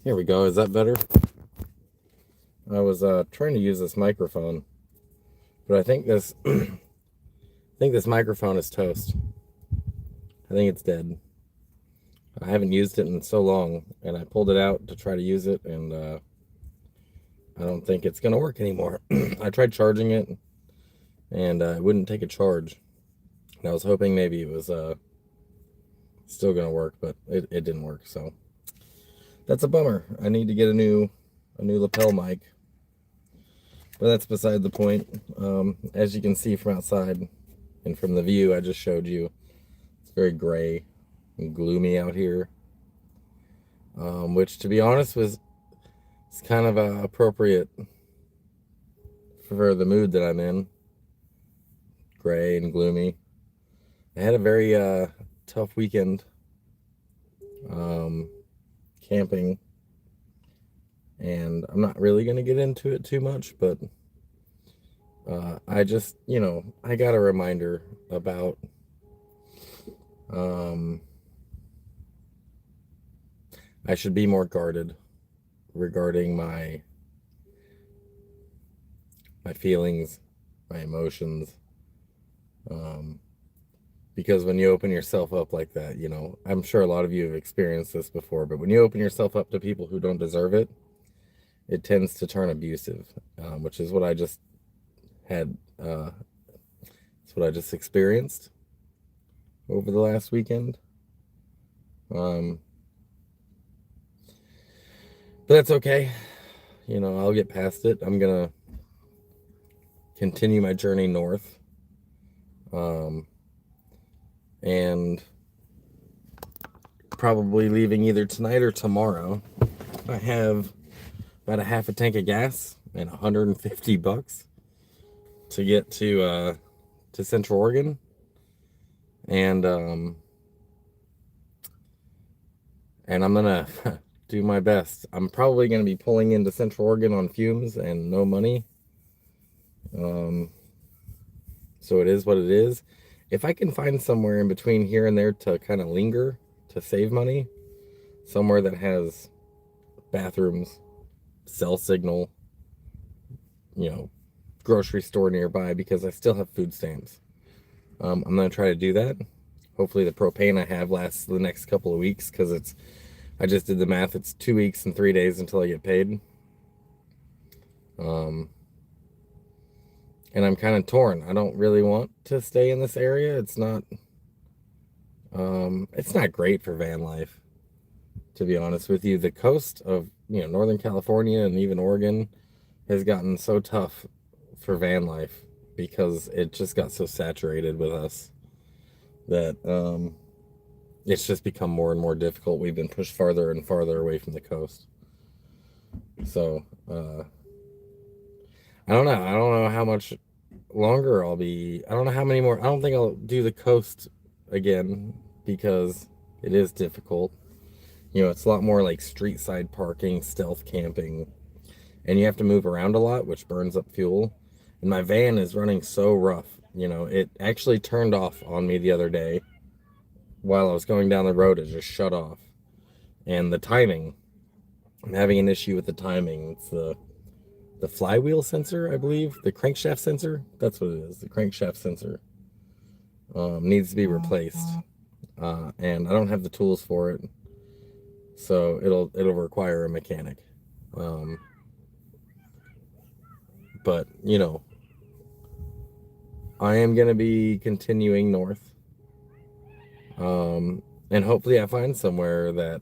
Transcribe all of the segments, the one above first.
Here we go. Is that better? I was trying to use this microphone, but I think this I think this microphone is toast. I think it's dead. I haven't used it in so long, and I pulled it out to try to use it, and I don't think it's gonna work anymore. I tried charging it, and it wouldn't take a charge. And I was hoping maybe it was still gonna work, but it didn't work. So that's a bummer. I need to get a new lapel mic. But that's beside the point. As you can see from outside and from the view I just showed you, it's very gray and gloomy out here, which, to be honest, is kind of appropriate for the mood that I'm in. Gray and gloomy. I had a very tough weekend camping, and I'm not really going to get into it too much, but I just, I got a reminder about I should be more guarded regarding my feelings, my emotions, because when you open yourself up like that, I'm sure a lot of you have experienced this before, but when you open yourself up to people who don't deserve it, it tends to turn abusive, which is what I just had. It's what I just experienced over the last weekend. But that's okay. I'll get past it. I'm gonna continue my journey north. And probably leaving either tonight or tomorrow. I have about a half a tank of gas and $150 to get to Central Oregon, and I'm gonna do my best. I'm probably gonna be pulling into Central Oregon on fumes and no money. So it is what it is. If I can find somewhere in between here and there to kind of linger, to save money, somewhere that has bathrooms, cell signal, grocery store nearby, because I still have food stamps. I'm going to try to do that. Hopefully the propane I have lasts the next couple of weeks, because I just did the math. It's 2 weeks and 3 days until I get paid. And I'm kind of torn. I don't really want to stay in this area. It's not great for van life, to be honest with you. The coast of, Northern California and even Oregon has gotten so tough for van life because it just got so saturated with us that it's just become more and more difficult. We've been pushed farther and farther away from the coast. So, I don't know. I don't know how much longer I'll be. I don't know how many more. I don't think I'll do the coast again because it is difficult. It's a lot more like street side parking, stealth camping, and you have to move around a lot, which burns up fuel. And my van is running so rough. It actually turned off on me the other day while I was going down the road. It just shut off. And the timing, I'm having an issue with the timing. It's the flywheel sensor, I believe, the crankshaft sensor. That's what it is. The crankshaft sensor needs to be replaced, and I don't have the tools for it, so it'll require a mechanic. But I am gonna be continuing north, and hopefully I find somewhere that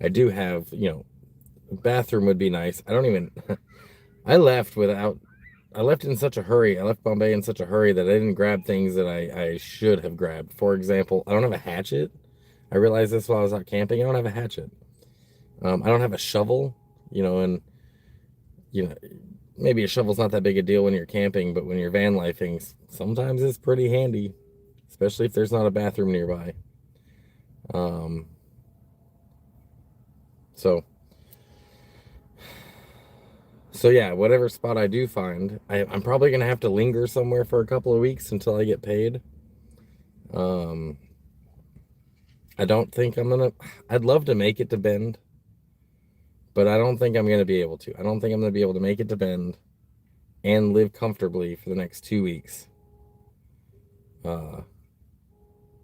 I do have. A bathroom would be nice. I don't even. I left in such a hurry. I left Bombay in such a hurry that I didn't grab things that I should have grabbed. For example, I don't have a hatchet. I realized this while I was out camping. I don't have a hatchet. I don't have a shovel, and, maybe a shovel's not that big a deal when you're camping, but when you're van lifing, sometimes it's pretty handy, especially if there's not a bathroom nearby. So yeah, whatever spot I do find, I'm probably gonna have to linger somewhere for a couple of weeks until I get paid. I don't think I'd love to make it to Bend. But I don't think I'm going to be able to. I don't think I'm going to be able to make it to Bend and live comfortably for the next 2 weeks.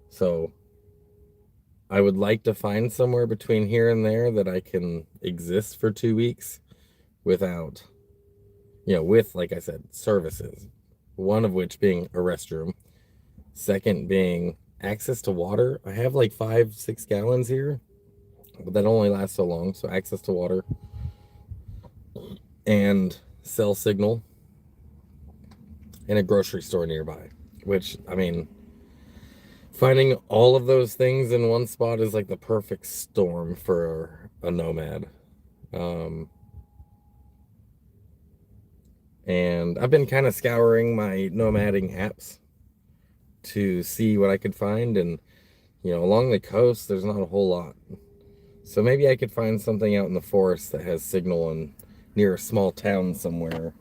So I would like to find somewhere between here and there that I can exist for 2 weeks without, with, like I said, services. One of which being a restroom. Second being access to water. I have like 5-6 gallons here, but that only lasts so long. So access to water and cell signal and a grocery store nearby, which, I mean, finding all of those things in one spot is like the perfect storm for a nomad. And I've been kind of scouring my nomading apps to see what I could find. And, along the coast, there's not a whole lot. So maybe I could find something out in the forest that has signal and near a small town somewhere.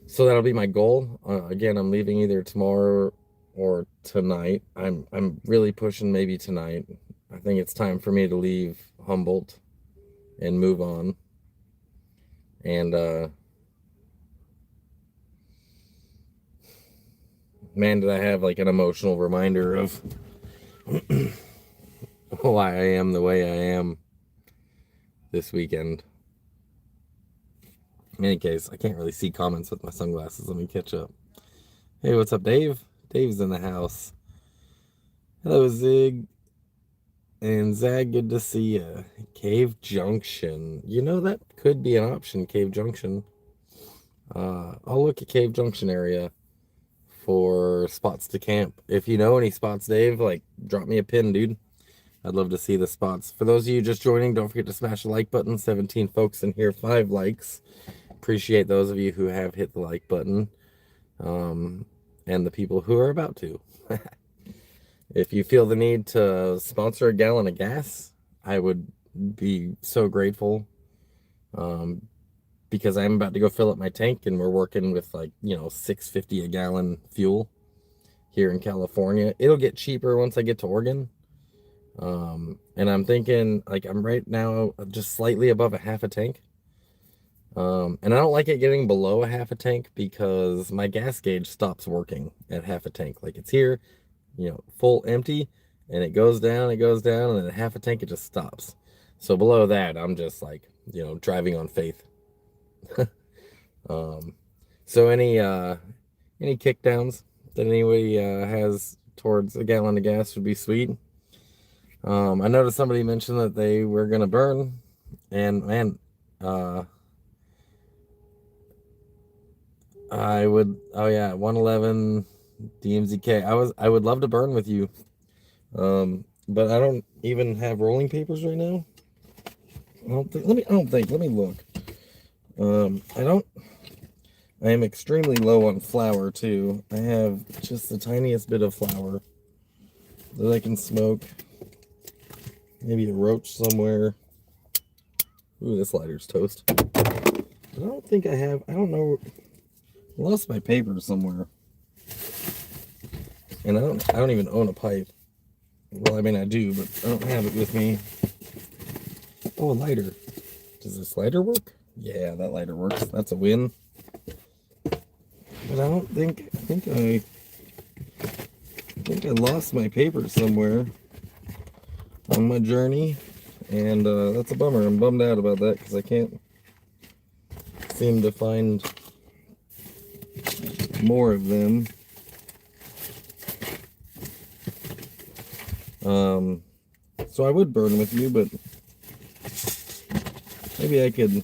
So that'll be my goal. Again, I'm leaving either tomorrow or tonight. I'm really pushing maybe tonight. I think it's time for me to leave Humboldt and move on. And man, did I have like an emotional reminder of why I am the way I am this weekend. In any case, I can't really see comments with my sunglasses. Let me catch up. Hey, what's up, Dave? Dave's in the house. Hello, Zig. And Zag, good to see you. Cave Junction. That could be an option, Cave Junction. I'll look at Cave Junction area for spots to camp. If you know any spots, Dave, like, drop me a pin, dude. I'd love to see the spots. For those of you just joining, don't forget to smash the like button. 17 folks in here, 5 likes. Appreciate those of you who have hit the like button. And the people who are about to. If you feel the need to sponsor a gallon of gas, I would be so grateful. Because I'm about to go fill up my tank, and we're working with like, $6.50 a gallon fuel here in California. It'll get cheaper once I get to Oregon. And I'm thinking, like, I'm right now just slightly above a half a tank. And I don't like it getting below a half a tank because my gas gauge stops working at half a tank. Like, it's here, full empty, and it goes down, and then at half a tank, it just stops. So below that, I'm just like, driving on faith. So any kickdowns that anybody has towards a gallon of gas would be sweet. I noticed somebody mentioned that they were gonna burn, and man, I would. Oh yeah, 111 DMZK. I would love to burn with you, but I don't even have rolling papers right now. I don't think. Let me look. I am extremely low on flour too. I have just the tiniest bit of flour that I can smoke. Maybe a roach somewhere. Ooh, this lighter's toast. But I don't think I have. I don't know. I lost my paper somewhere, and I don't even own a pipe. Well, I mean I do, but I don't have it with me. Oh, a lighter. Does this lighter work? Yeah, that lighter works. That's a win. But I think I lost my paper somewhere on my journey, and that's a bummer. I'm bummed out about that because I can't seem to find more of them. So I would burn with you, but maybe I could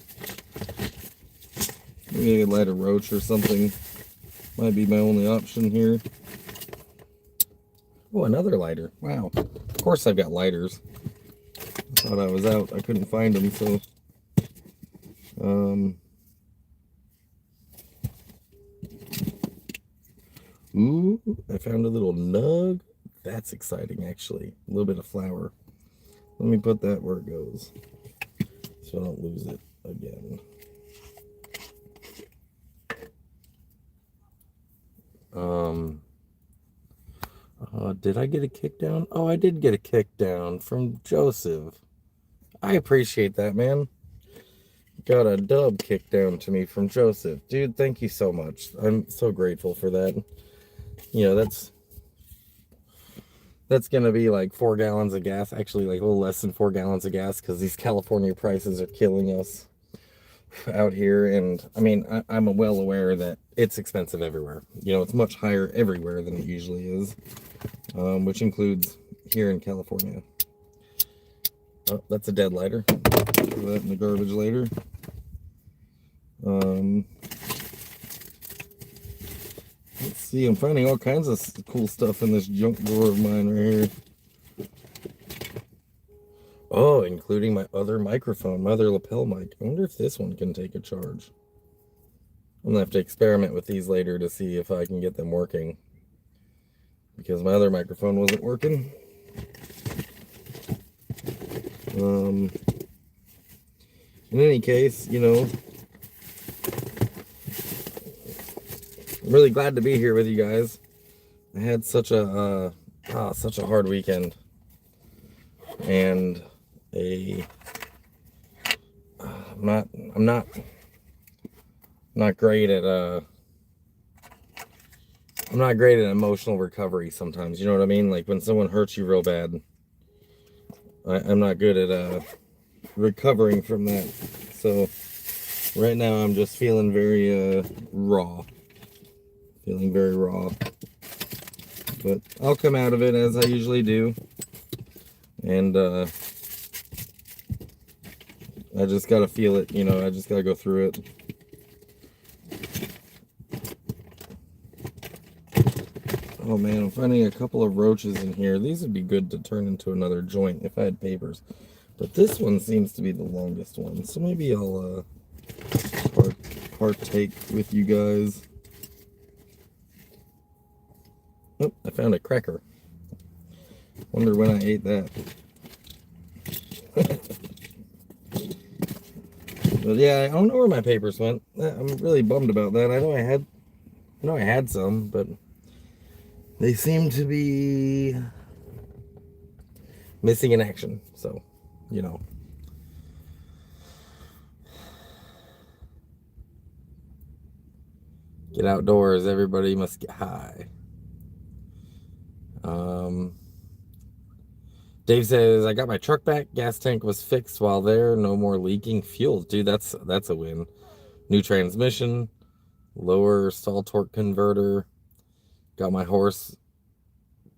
light a roach or something. Might be my only option here. Oh, another lighter. Wow. Of course I've got lighters. I thought I was out. I couldn't find them, so... Ooh, I found a little nug. That's exciting, actually. A little bit of flour. Let me put that where it goes, so I don't lose it again. Did I get a kick down? Oh, I did get a kick down from Joseph. I appreciate that, man. Got a dub kick down to me from Joseph. Dude, thank you so much. I'm so grateful for that. You know, that's gonna be like 4 gallons of gas. Actually, like a little less than 4 gallons of gas, because these California prices are killing us out here. And I mean, I'm well aware that it's expensive everywhere. You know, it's much higher everywhere than it usually is, which includes here in California. Oh, that's a dead lighter. Throw that in the garbage later. Let's see, I'm finding all kinds of cool stuff in this junk drawer of mine right here. Oh, including my other microphone, my other lapel mic. I wonder if this one can take a charge. I'm gonna have to experiment with these later to see if I can get them working, because my other microphone wasn't working. In any case, you know, I'm really glad to be here with you guys. I had such a hard weekend, and I'm not great at I'm not great at emotional recovery sometimes. You know what I mean? Like when someone hurts you real bad, I'm not good at recovering from that. So right now I'm just feeling very raw. Feeling very raw. But I'll come out of it as I usually do. And I just gotta feel it, you know, I just gotta go through it. Oh man, I'm finding a couple of roaches in here. These would be good to turn into another joint if I had papers. But this one seems to be the longest one. So maybe I'll partake with you guys. Oh, I found a cracker. Wonder when I ate that. But yeah, I don't know where my papers went. I'm really bummed about that. I know I had some, but they seem to be missing in action. So, you know. Get outdoors. Everybody must get high. Dave says, I got my truck back. Gas tank was fixed while there. No more leaking fuel. Dude, that's a win. New transmission. Lower stall torque converter. Got my horse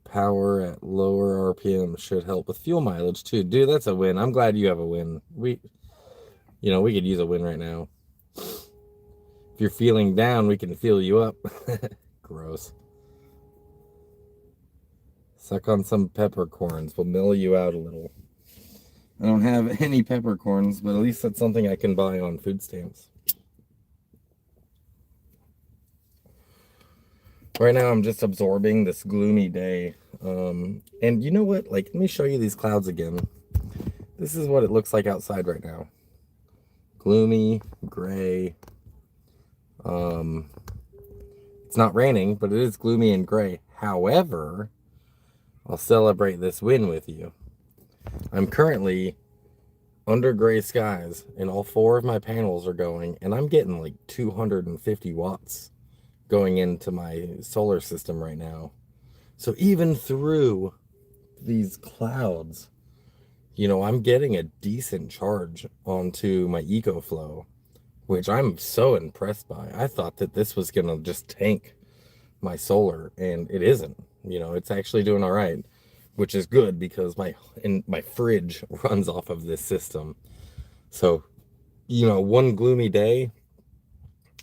power at lower RPM. Should help with fuel mileage too. Dude, that's a win. I'm glad you have a win. We could use a win right now. If you're feeling down, we can feel you up. Gross. Suck on some peppercorns. We'll mellow you out a little. I don't have any peppercorns, but at least that's something I can buy on food stamps. Right now, I'm just absorbing this gloomy day. And you know what? Like, let me show you these clouds again. This is what it looks like outside right now. Gloomy, gray. It's not raining, but it is gloomy and gray. However, I'll celebrate this win with you. I'm currently under gray skies, and all 4 of my panels are going, and I'm getting like 250 watts going into my solar system right now. So even through these clouds, you know, I'm getting a decent charge onto my EcoFlow, which I'm so impressed by. I thought that this was gonna just tank my solar, and it isn't. You know, it's actually doing all right, which is good because my fridge runs off of this system. So, you know, one gloomy day,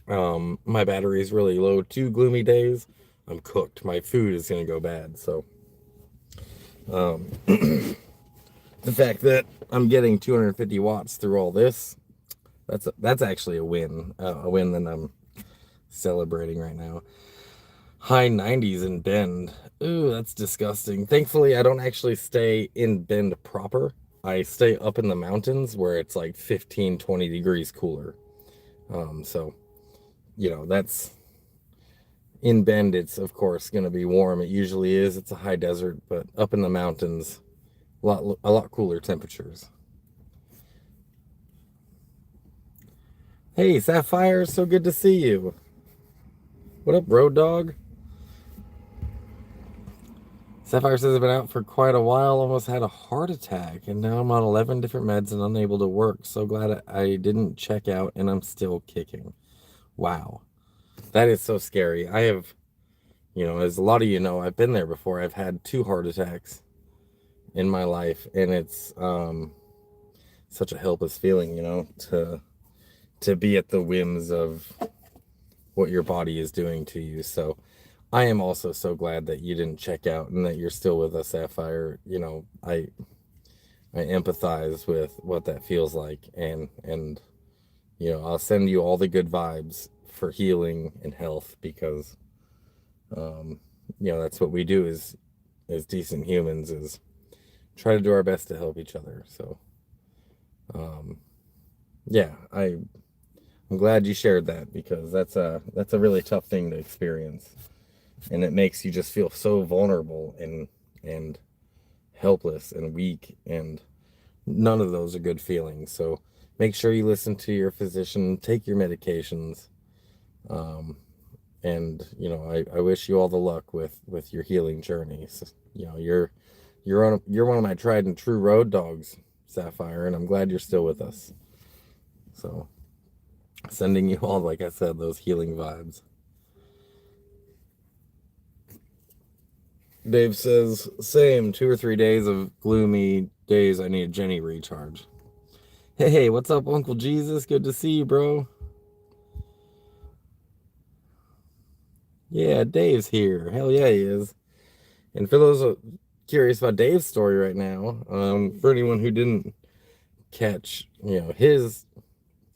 my battery is really low. 2 gloomy days, I'm cooked. My food is gonna go bad. So, the fact that I'm getting 250 watts through all this, that's actually a win that I'm celebrating right now. High 90s in Bend. Ooh, that's disgusting. Thankfully, I don't actually stay in Bend proper. I stay up in the mountains where it's like 15, 20 degrees cooler. So, you know, that's, In Bend, it's of course going to be warm. It usually is. It's a high desert, but up in the mountains, a lot cooler temperatures. Hey, Sapphire, so good to see you. What up, Road Dog? Sapphire says I've been out for quite a while, almost had a heart attack, and now I'm on 11 different meds and unable to work. So glad I didn't check out and I'm still kicking. Wow. That is so scary. I have, as a lot of you know, I've been there before. I've had 2 heart attacks in my life, and it's such a helpless feeling, to be at the whims of what your body is doing to you. So I am also so glad that you didn't check out and that you're still with us, Sapphire. I empathize with what that feels like, and I'll send you all the good vibes for healing and health, because that's what we do as decent humans, is try to do our best to help each other. So yeah, I'm glad you shared that, because that's a really tough thing to experience, and it makes you just feel so vulnerable and helpless and weak, and none of those are good feelings. So make sure you listen to your physician, take your medications, and I wish you all the luck with your healing journey. So, you're one of my tried and true road dogs, Sapphire, and I'm glad you're still with us. So sending you all, like I said, those healing vibes. Dave says, same, 2 or 3 days of gloomy days. I need a Jenny recharge. Hey, what's up, Uncle Jesus? Good to see you, bro. Yeah, Dave's here. Hell yeah, he is. And for those curious about Dave's story right now, for anyone who didn't catch, his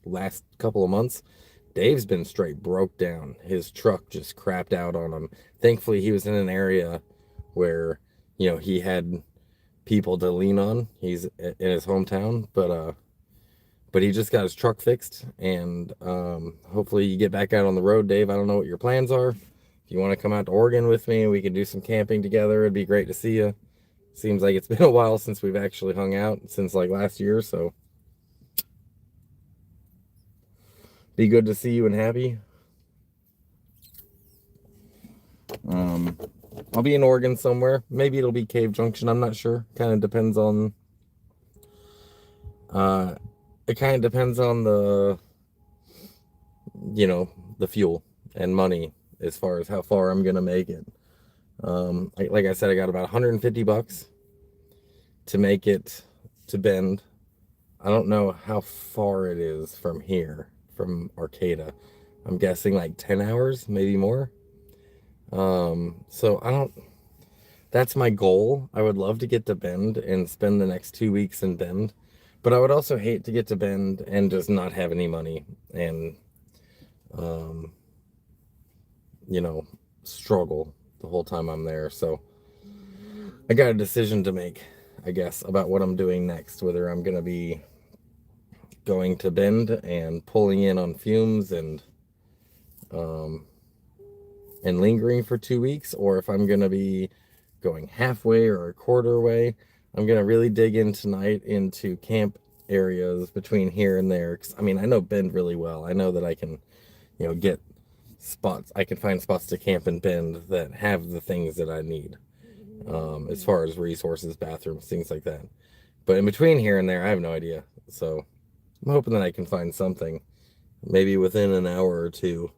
last couple of months, Dave's been straight broke down. His truck just crapped out on him. Thankfully, he was in an area where, he had people to lean on. He's in his hometown, but he just got his truck fixed, and hopefully you get back out on the road, Dave. I don't know what your plans are. If you want to come out to Oregon with me, we can do some camping together. It'd be great to see you. Seems like it's been a while since we've actually hung out, since like last year, so be good to see you and happy. I'll be in Oregon somewhere. Maybe it'll be Cave Junction. I'm not sure. Kind of depends on the the fuel and money, as far as how far I'm gonna make it. Like I said, I got about $150 to make it to Bend. I don't know how far it is from here, from Arcata. I'm guessing like 10 hours, maybe more. So that's my goal. I would love to get to Bend and spend the next 2 weeks in Bend, but I would also hate to get to Bend and just not have any money and, struggle the whole time I'm there. So I got a decision to make, I guess, about what I'm doing next, whether I'm going to be going to Bend and pulling in on fumes and lingering for 2 weeks, or if I'm going to be going halfway or a quarter way. I'm going to really dig in tonight into camp areas between here and there. 'Cause, I know Bend really well. I know that I can, get spots. I can find spots to camp in Bend that have the things that I need, as far as resources, bathrooms, things like that. But in between here and there, I have no idea. So I'm hoping that I can find something, maybe within an hour or two,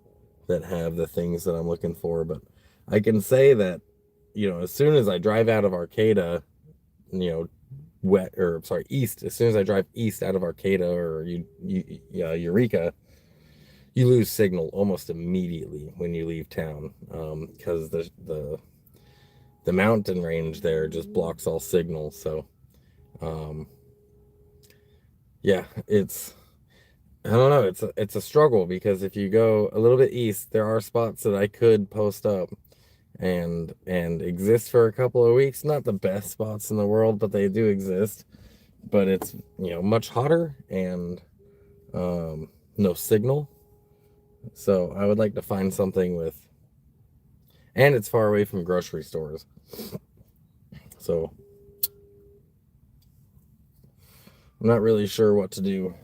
that have the things that I'm looking for. But I can say that, as soon as I drive out of Arcata, east, as soon as I drive east out of Arcata or Eureka, you lose signal almost immediately when you leave town, because the mountain range there just blocks all signal. So yeah, I don't know, it's a struggle, because if you go a little bit east, there are spots that I could post up and exist for a couple of weeks. Not the best spots in the world, but they do exist. But it's, much hotter and no signal. So I would like to find something with and it's far away from grocery stores. So I'm not really sure what to do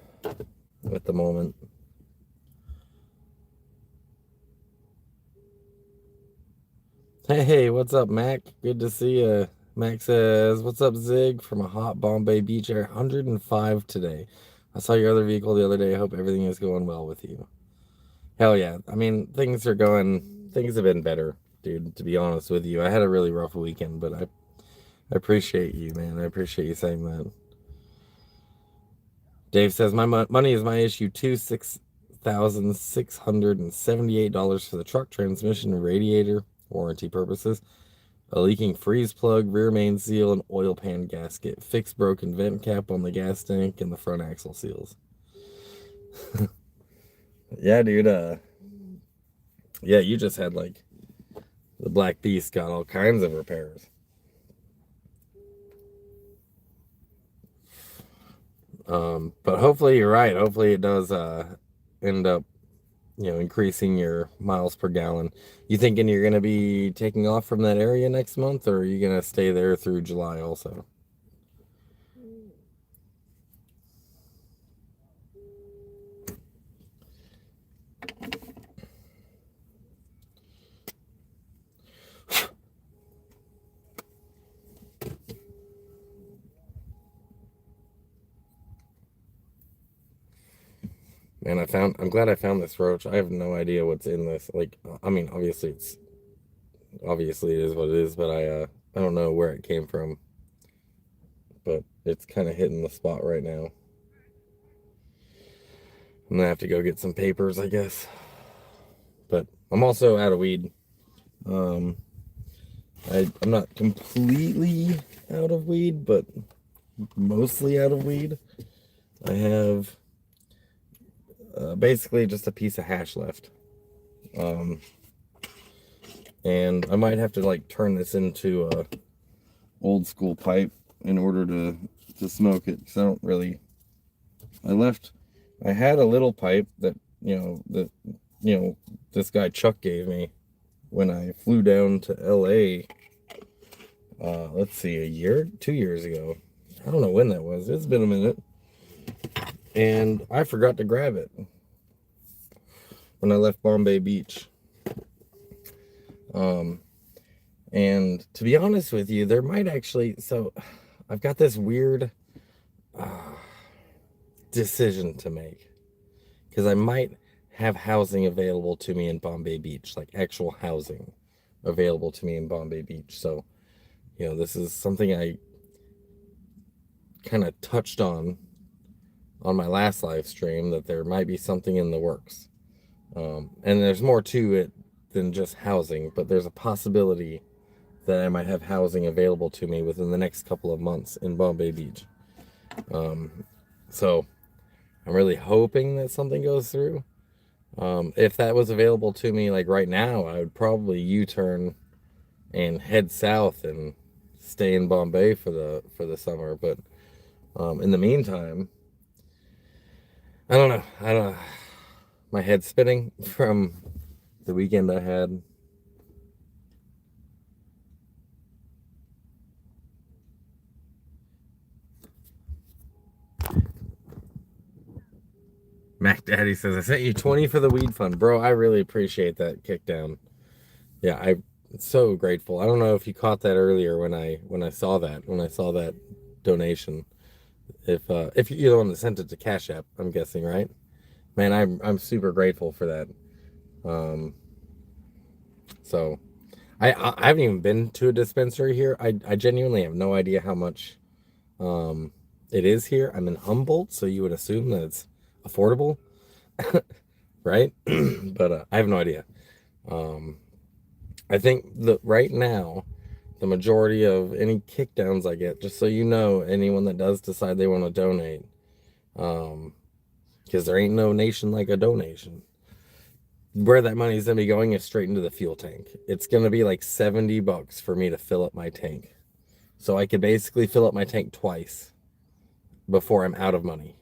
at the moment. Hey, what's up, Mac? Good to see you. Mac says, "What's up, Zig?" From a hot Bombay beach air, 105 today. I saw your other vehicle the other day. I hope everything is going well with you. Hell yeah. I mean, things have been better, dude, to be honest with you. I had a really rough weekend, but I appreciate you, man. I appreciate you saying that. Dave says, my money is my issue too. $6,678 for the truck transmission and radiator, warranty purposes. A leaking freeze plug, rear main seal, and oil pan gasket. Fixed broken vent cap on the gas tank and the front axle seals. Yeah, dude. Yeah, you just had like the Black Beast got all kinds of repairs. But hopefully you're right. Hopefully it does end up, increasing your miles per gallon. You thinking you're gonna be taking off from that area next month, or are you gonna stay there through July also? Man, I'm glad I found this roach. I have no idea what's in this. Like, I mean, obviously it is what it is, but I don't know where it came from. But it's kind of hitting the spot right now. I'm gonna have to go get some papers, I guess. But I'm also out of weed. Um, I'm not completely out of weed, but mostly out of weed. I have basically just a piece of hash left. And I might have to like turn this into a old school pipe in order to smoke it, because I don't really. I had a little pipe that this guy Chuck gave me when I flew down to LA. Let's see, 2 years ago. I don't know when that was. It's been a minute, and I forgot to grab it when I left Bombay Beach. And to be honest with you, there might actually. So, I've got this weird decision to make, because I might have housing available to me in Bombay Beach, like actual housing available to me in Bombay Beach. So, this is something I kind of touched on my last live stream, that there might be something in the works. And there's more to it than just housing, but there's a possibility that I might have housing available to me within the next couple of months in Bombay Beach. So I'm really hoping that something goes through. If that was available to me like right now, I would probably U-turn and head south and stay in Bombay for the summer. But in the meantime, I don't know. My head's spinning from the weekend I had. Mac Daddy says, "I sent you 20 for the weed fund." Bro, I really appreciate that kick down. Yeah, I'm so grateful. I don't know if you caught that earlier when I saw that donation. If you're the one that sent it to Cashapp, I'm guessing, right? Man, I'm super grateful for that. So I haven't even been to a dispensary here. I genuinely have no idea how much it is here. I'm in Humboldt, so you would assume that it's affordable, right? But I have no idea. I think that right now, the majority of any kickdowns I get, just so you know, anyone that does decide they want to donate, because there ain't no nation like a donation. Where that money is gonna be going is straight into the fuel tank. It's gonna be like $70 for me to fill up my tank, so I could basically fill up my tank twice before I'm out of money.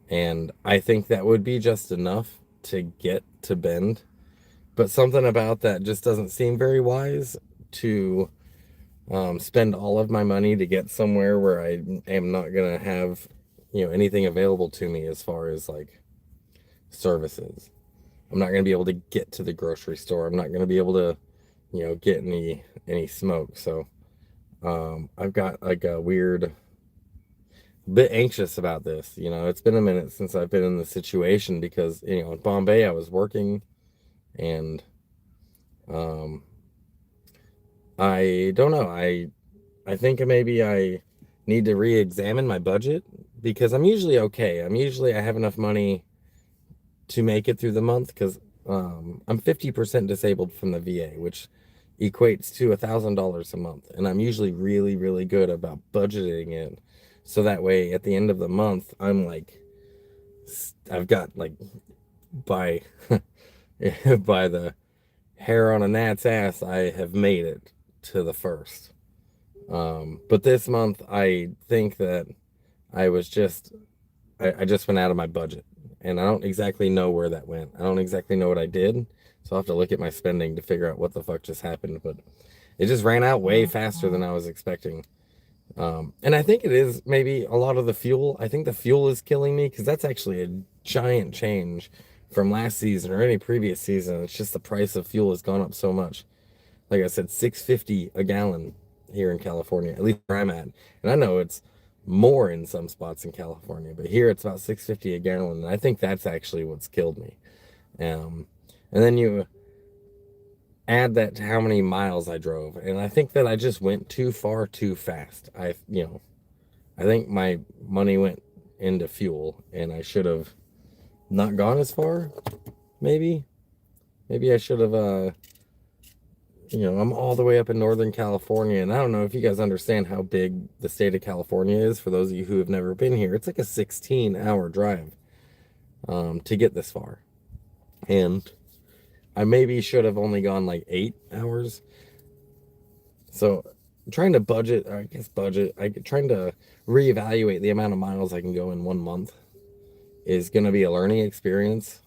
And I think that would be just enough to get to Bend. But something about that just doesn't seem very wise to spend all of my money to get somewhere where I am not gonna have, anything available to me as far as like services. I'm not gonna be able to get to the grocery store. I'm not gonna be able to, get any smoke. So I've got like a weird bit anxious about this. It's been a minute since I've been in the situation because, in Bombay I was working and um I don't know. I think maybe I need to re-examine my budget because I'm usually okay. I have enough money to make it through the month because I'm 50% disabled from the VA, which equates to $1,000 a month. And I'm usually really, really good about budgeting it. So that way at the end of the month, I'm like, I've got like by, by the hair on a gnat's ass, I have made it to the first. But this month, I think that I was just, I just went out of my budget. And I don't exactly know where that went. I don't exactly know what I did. So I'll have to look at my spending to figure out what the fuck just happened. But it just ran out way faster than I was expecting. And I think it is maybe a lot of the fuel. I think the fuel is killing me because that's actually a giant change from last season or any previous season. It's just the price of fuel has gone up so much. Like I said, $6.50 a gallon here in California, at least where I'm at. And I know it's more in some spots in California, but here it's about $6.50 a gallon. And I think that's actually what's killed me. And then you add that to how many miles I drove, and I think that I just went too far too fast. I think my money went into fuel, and I should have not gone as far. Maybe I should have. I'm all the way up in Northern California, and I don't know if you guys understand how big the state of California is. For those of you who have never been here, it's like a 16-hour drive to get this far, and I maybe should have only gone like 8 hours. So trying to budget, or I guess budget, trying to reevaluate the amount of miles I can go in 1 month is going to be a learning experience.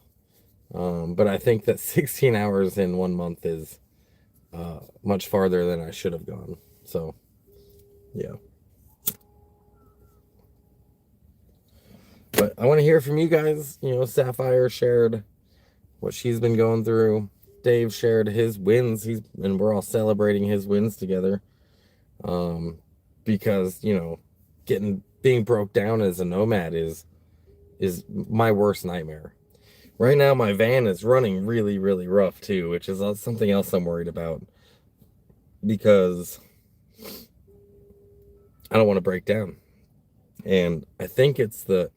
But I think that 16 hours in 1 month is much farther than I should have gone. So, yeah. But I want to hear from you guys. Sapphire shared what she's been going through. Dave shared his wins. And we're all celebrating his wins together. Because being broke down as a nomad is my worst nightmare. Right now, my van is running really, really rough too, which is something else I'm worried about because I don't want to break down. And I think it's for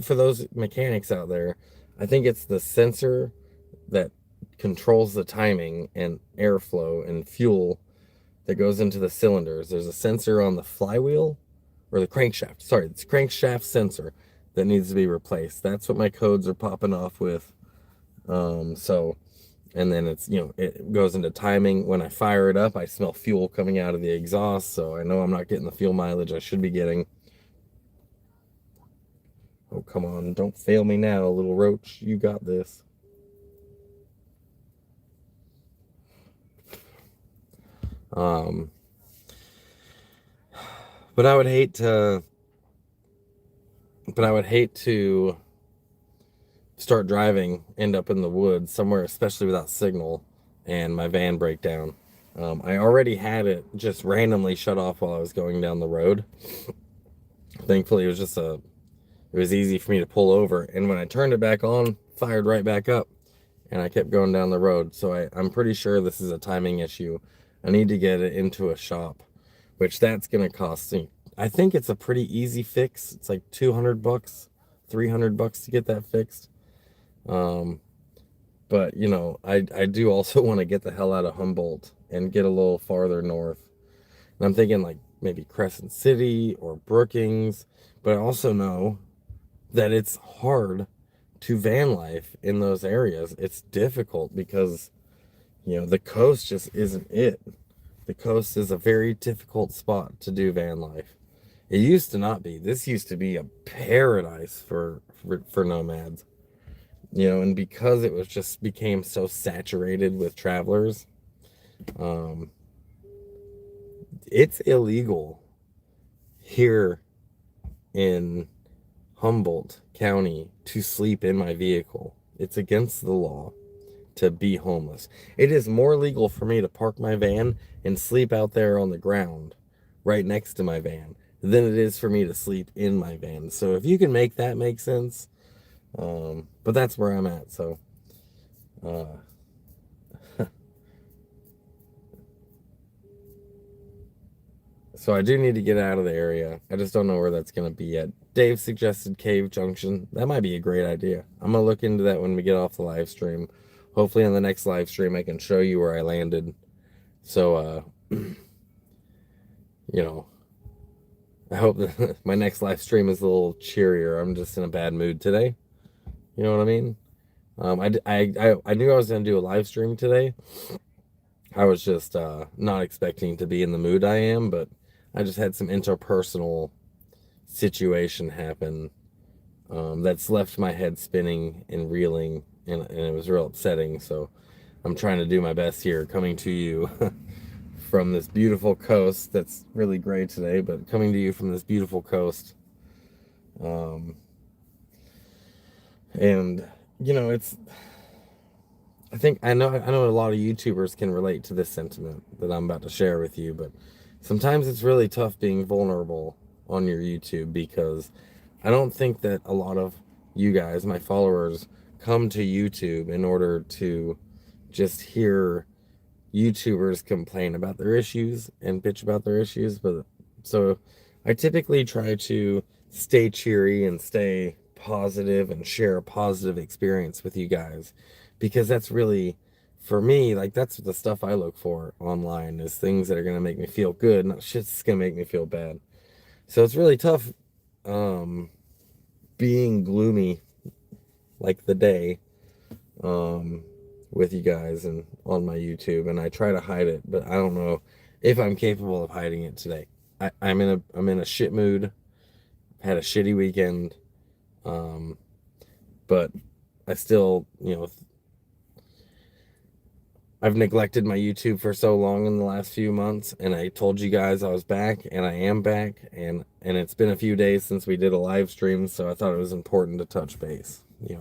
those mechanics out there, I think it's the sensor that controls the timing and airflow and fuel that goes into the cylinders. There's a sensor on the flywheel or the crankshaft. Sorry, it's crankshaft sensor that needs to be replaced. That's what my codes are popping off with. And then it goes into timing. When I fire it up, I smell fuel coming out of the exhaust, so I know I'm not getting the fuel mileage I should be getting. Oh, come on. Don't fail me now, little roach. You got this. But I would hate to start driving, end up in the woods somewhere, especially without signal, and my van break down. I already had it just randomly shut off while I was going down the road. Thankfully, it was easy for me to pull over, and when I turned it back on, fired right back up, and I kept going down the road. So I'm pretty sure this is a timing issue. I need to get it into a shop, which that's going to cost me. I think it's a pretty easy fix. It's like $200, $300 to get that fixed. But I do also want to get the hell out of Humboldt and get a little farther north. And I'm thinking like maybe Crescent City or Brookings, but I also know that it's hard to van life in those areas. It's difficult because, the coast just isn't it. The coast is a very difficult spot to do van life. It used to not be. This used to be a paradise for nomads. and because it was just became so saturated with travelers, um, it's illegal here in Humboldt County to sleep in my vehicle. It's against the law to be homeless. It is more legal for me to park my van and sleep out there on the ground right next to my van than it is for me to sleep in my van. So if you can make that make sense, but that's where I'm at. So, uh, so I do need to get out of the area. I just don't know where that's going to be yet. Dave suggested Cave Junction. That might be a great idea. I'm going to look into that when we get off the live stream. Hopefully on the next live stream I can show you where I landed. So, you know, I hope that my next live stream is a little cheerier. I'm just in a bad mood today. You know what I mean? I knew I was going to do a live stream today. I was just not expecting to be in the mood I am, but I just had some interpersonal situation happen that's left my head spinning and reeling, and it was real upsetting. So I'm trying to do my best here, coming to you from this beautiful coast that's really gray today, but coming to you from this beautiful coast. And it's I know a lot of YouTubers can relate to this sentiment that I'm about to share with you, but sometimes it's really tough being vulnerable on your YouTube, because I don't think that a lot of you guys, my followers, come to YouTube in order to just hear YouTubers complain about their issues and bitch about their issues. But so I typically try to stay cheery and stay positive and share a positive experience with you guys, because that's really, for me, like, that's the stuff I look for online, is things that are going to make me feel good, not shit that's going to make me feel bad. So it's really tough being gloomy like the day with you guys and on my YouTube, and I try to hide it, but I don't know if I'm capable of hiding it today. I'm in a shit mood. Had a shitty weekend, but I still, I've neglected my YouTube for so long in the last few months, and I told you guys I was back, and I am back, and it's been a few days since we did a live stream, so I thought it was important to touch base. If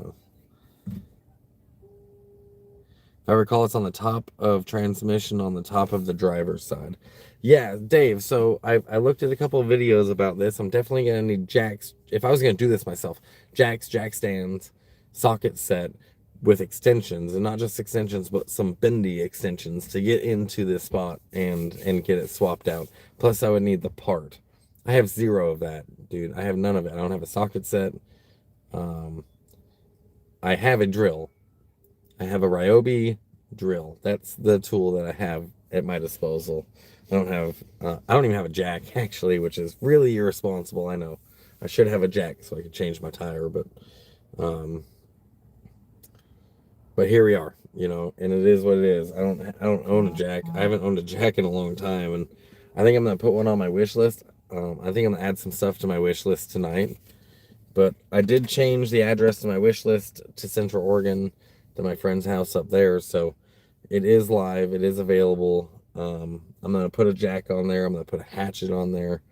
I recall, it's on the top of transmission, on the top of the driver's side. Yeah, Dave, so I looked at a couple of videos about this. I'm definitely going to need jacks. If I was going to do this myself, jack stands, socket set with extensions, and not just extensions, but some bendy extensions to get into this spot and get it swapped out. Plus, I would need the part. I have zero of that, dude. I have none of it. I don't have a socket set. I have a drill. I have a Ryobi drill. That's the tool that I have at my disposal. I don't even have a jack, actually, which is really irresponsible. I know I should have a jack so I could change my tire, but here we are, and it is what it is. I don't own a jack. I haven't owned a jack in a long time, and I think I'm gonna put one on my wish list. I think I'm gonna add some stuff to my wish list tonight. But I did change the address to my wish list to Central Oregon, to my friend's house up there. So it is live. It is available. I'm going to put a jack on there. I'm going to put a hatchet on there.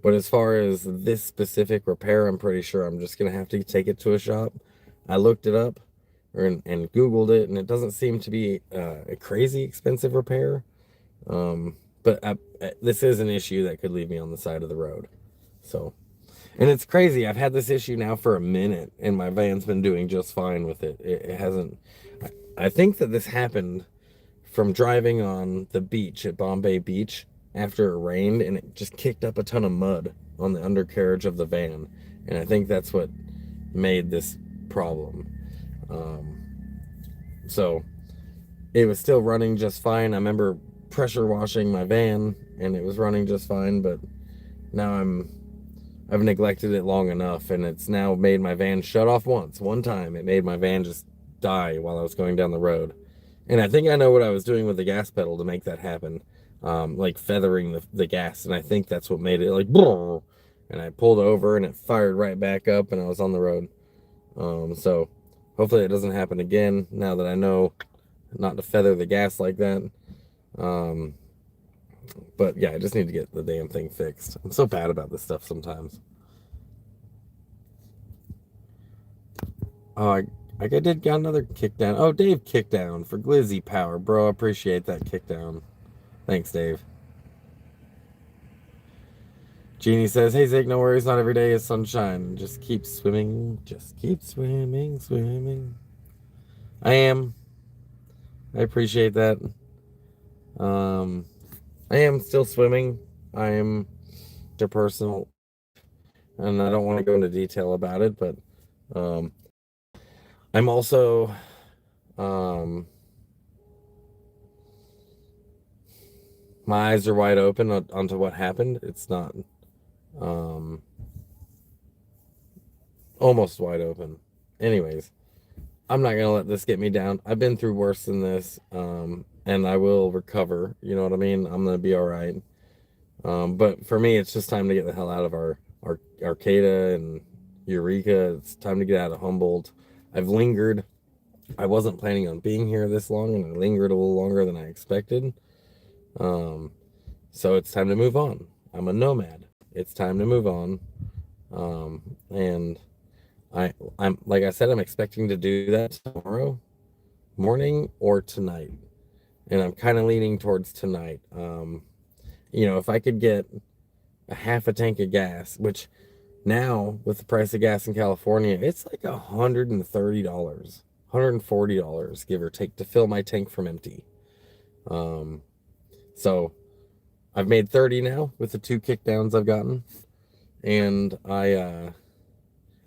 But as far as this specific repair, I'm pretty sure I'm just going to have to take it to a shop. I looked it up and Googled it, and it doesn't seem to be a crazy expensive repair. But this is an issue that could leave me on the side of the road. So... And it's crazy. I've had this issue now for a minute, and my van's been doing just fine with it. It hasn't... I think that this happened from driving on the beach at Bombay Beach after it rained, and it just kicked up a ton of mud on the undercarriage of the van. And I think that's what made this problem. So it was still running just fine. I remember pressure washing my van, and it was running just fine, but now I've neglected it long enough, and it's now made my van shut off one time. It made my van just die while I was going down the road. And I think I know what I was doing with the gas pedal to make that happen. Like feathering the gas, and I think that's what made it like, and I pulled over and it fired right back up, and I was on the road. So hopefully it doesn't happen again now that I know not to feather the gas like that. But yeah, I just need to get the damn thing fixed. I'm so bad about this stuff sometimes. Oh, I did got another kick down. Oh, Dave kick down for Glizzy Power, bro. I appreciate that kick down. Thanks, Dave. Jeannie says, "Hey Zig, no worries. Not every day is sunshine. Just keep swimming. Just keep swimming, swimming." I am. I appreciate that. Um, I am still swimming. I am interpersonal, and I don't want to go into detail about it, but um, I'm also um, my eyes are wide open onto what happened. It's not um, almost wide open. Anyways, I'm not gonna let this get me down. I've been through worse than this, and I will recover. You know what I mean? I'm gonna be all right. But for me, it's just time to get the hell out of our Arcata and Eureka. It's time to get out of Humboldt. I've lingered. I wasn't planning on being here this long, and I lingered a little longer than I expected. Um, so it's time to move on. I'm a nomad. It's time to move on. And I'm like I said, I'm expecting to do that tomorrow morning or tonight, and I'm kind of leaning towards tonight. If I could get a half a tank of gas, which now with the price of gas in California, it's like $130, $140, give or take, to fill my tank from empty. So I've made 30 now with the 2 kickdowns I've gotten, and I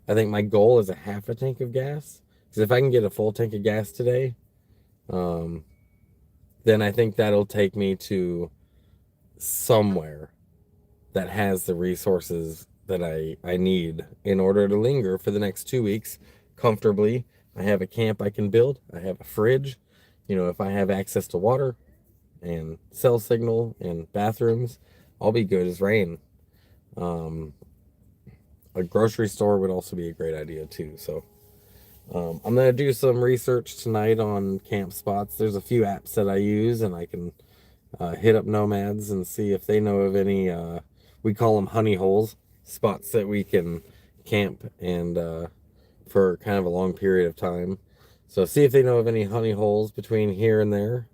think my goal is a half a tank of gas. Because if I can get a full tank of gas today, um, then I think that'll take me to somewhere that has the resources that I need in order to linger for the next 2 weeks comfortably. I have a camp I can build. I have a fridge. If I have access to water and cell signal and bathrooms, I'll be good as rain. A grocery store would also be a great idea too. So I'm gonna do some research tonight on camp spots. There's a few apps that I use, and I can hit up nomads and see if they know of any. We call them honey holes, spots that we can camp and for kind of a long period of time. So see if they know of any honey holes between here and there.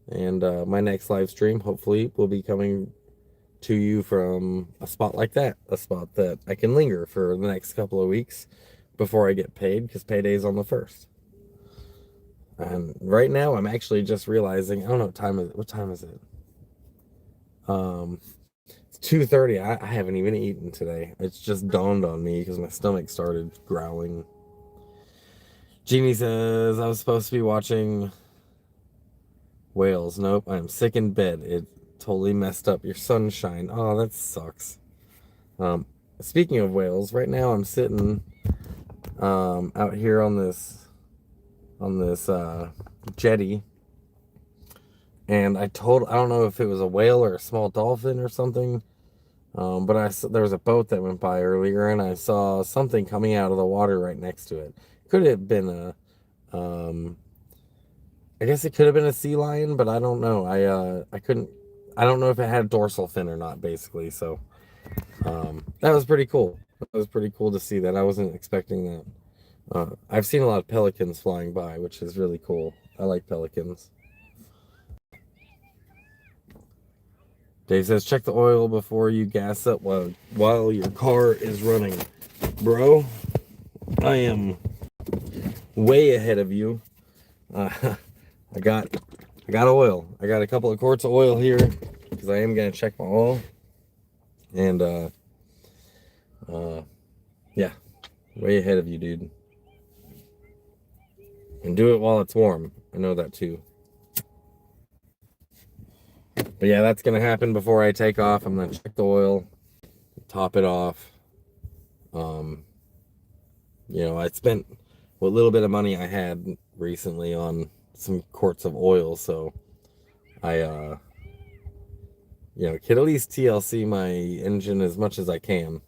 And my next live stream, hopefully, will be coming to you from a spot like that, a spot that I can linger for the next couple of weeks before I get paid, because payday's on the 1st. And right now, I'm actually just realizing, I don't know what time is it. What time is it? It's 2:30. I haven't even eaten today. It's just dawned on me because my stomach started growling. Jeannie says I was supposed to be watching Whales. Nope, I'm sick in bed. It totally messed up your sunshine. Oh, that sucks. Speaking of whales, right now I'm sitting out here on this jetty, and I don't know if it was a whale or a small dolphin or something, but there was a boat that went by earlier, and I saw something coming out of the water right next to it. Could have been I guess it could have been a sea lion, but I don't know. I don't know if it had a dorsal fin or not, basically. So that was pretty cool. It was pretty cool to see that. I wasn't expecting that. I've seen a lot of pelicans flying by, which is really cool. I like pelicans. Dave says, check the oil before you gas up while your car is running. Bro, I am way ahead of you. I got oil. I got a couple of quarts of oil here because I am gonna check my oil. And yeah, way ahead of you, dude. And do it while it's warm. I know that too. But yeah, that's gonna happen before I take off. I'm gonna check the oil, top it off. I spent what little bit of money I had recently on some quarts of oil, so I can at least TLC my engine as much as I can.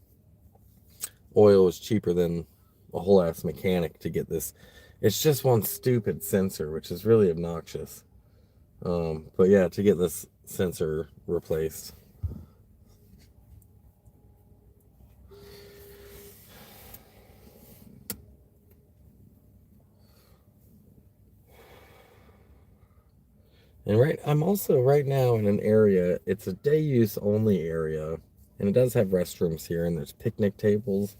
Oil is cheaper than a whole ass mechanic to get this. It's just one stupid sensor, which is really obnoxious. But yeah, to get this sensor replaced. And I'm also right now in an area, it's a day use only area, and it does have restrooms here, and there's picnic tables.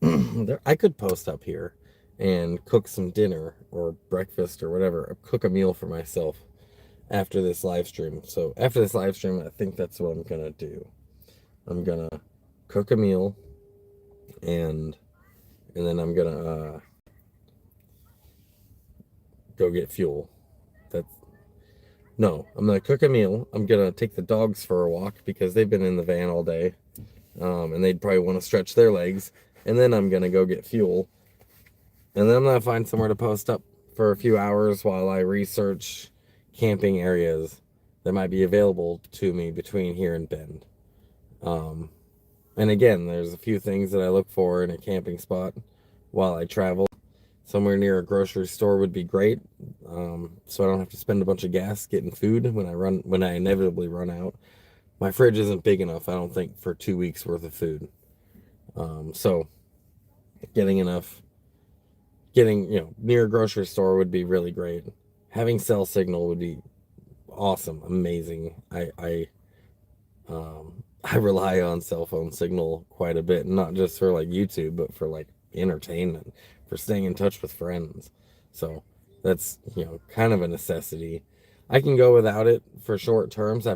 I could post up here and cook some dinner or breakfast or whatever, cook a meal for myself after this live stream. So after this live stream, I think that's what I'm gonna do. I'm gonna cook a meal, and then I'm gonna go get fuel. That's No, I'm gonna cook a meal. I'm gonna take the dogs for a walk because they've been in the van all day, and they'd probably want to stretch their legs. And then I'm gonna go get fuel, and then I'm gonna find somewhere to post up for a few hours while I research camping areas that might be available to me between here and Bend. And again, there's a few things that I look for in a camping spot while I travel. Somewhere near a grocery store would be great, so I don't have to spend a bunch of gas getting food when I inevitably run out. My fridge isn't big enough, I don't think, for 2 weeks worth of food. So getting near a grocery store would be really great. Having cell signal would be awesome, amazing. I rely on cell phone signal quite a bit, not just for like YouTube, but for like entertainment, for staying in touch with friends. So that's, kind of a necessity. I can go without it for short terms.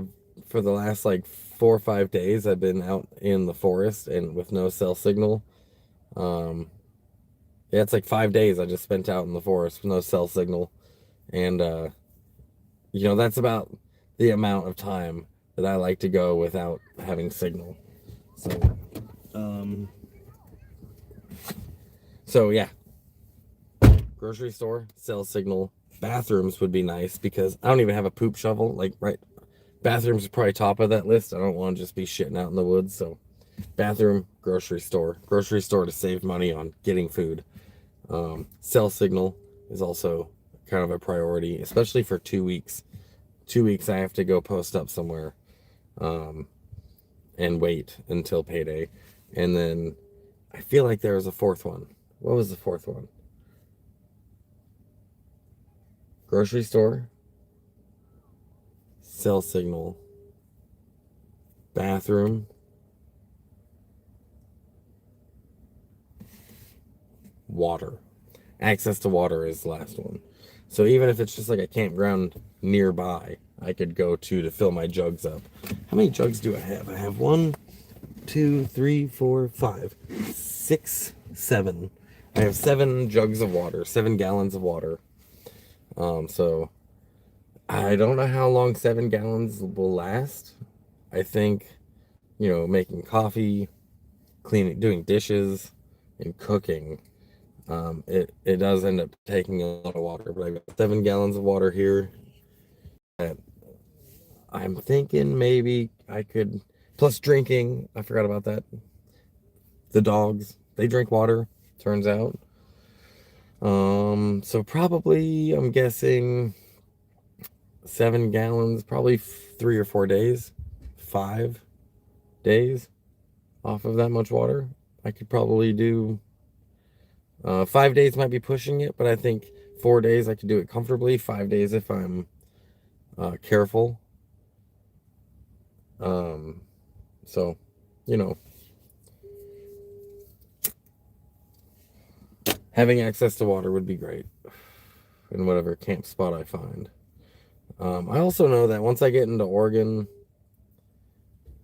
For the last like 4 or 5 days, I've been out in the forest and with no cell signal. Yeah, it's like 5 days I just spent out in the forest with no cell signal. And, that's about the amount of time that I like to go without having signal. So, yeah, grocery store, cell signal. Bathrooms would be nice because I don't even have a poop shovel. Like, right, bathrooms are probably top of that list. I don't want to just be shitting out in the woods. So, bathroom, grocery store to save money on getting food. Cell signal is also kind of a priority, especially for 2 weeks. 2 weeks I have to go post up somewhere, and wait until payday. And then I feel like there was a fourth one. What was the fourth one? Grocery store, cell signal, bathroom, water. Access to water is the last one. So even if it's just like a campground nearby, I could go to fill my jugs up. How many jugs do I have? I have 1, 2, 3, 4, 5, 6, 7. I have 7 jugs of water, 7 gallons of water. So I don't know how long 7 gallons will last. I think, making coffee, cleaning, doing dishes, and cooking, it does end up taking a lot of water. But I've got 7 gallons of water here that I'm thinking maybe I could, plus drinking, I forgot about that. The dogs, they drink water, turns out. So probably, I'm guessing 7 gallons, probably 3 or 4 days, 5 days off of that much water. I could probably do, 5 days might be pushing it, but I think 4 days I could do it comfortably. 5 days if I'm careful. So, having access to water would be great in whatever camp spot I find. I also know that once I get into Oregon,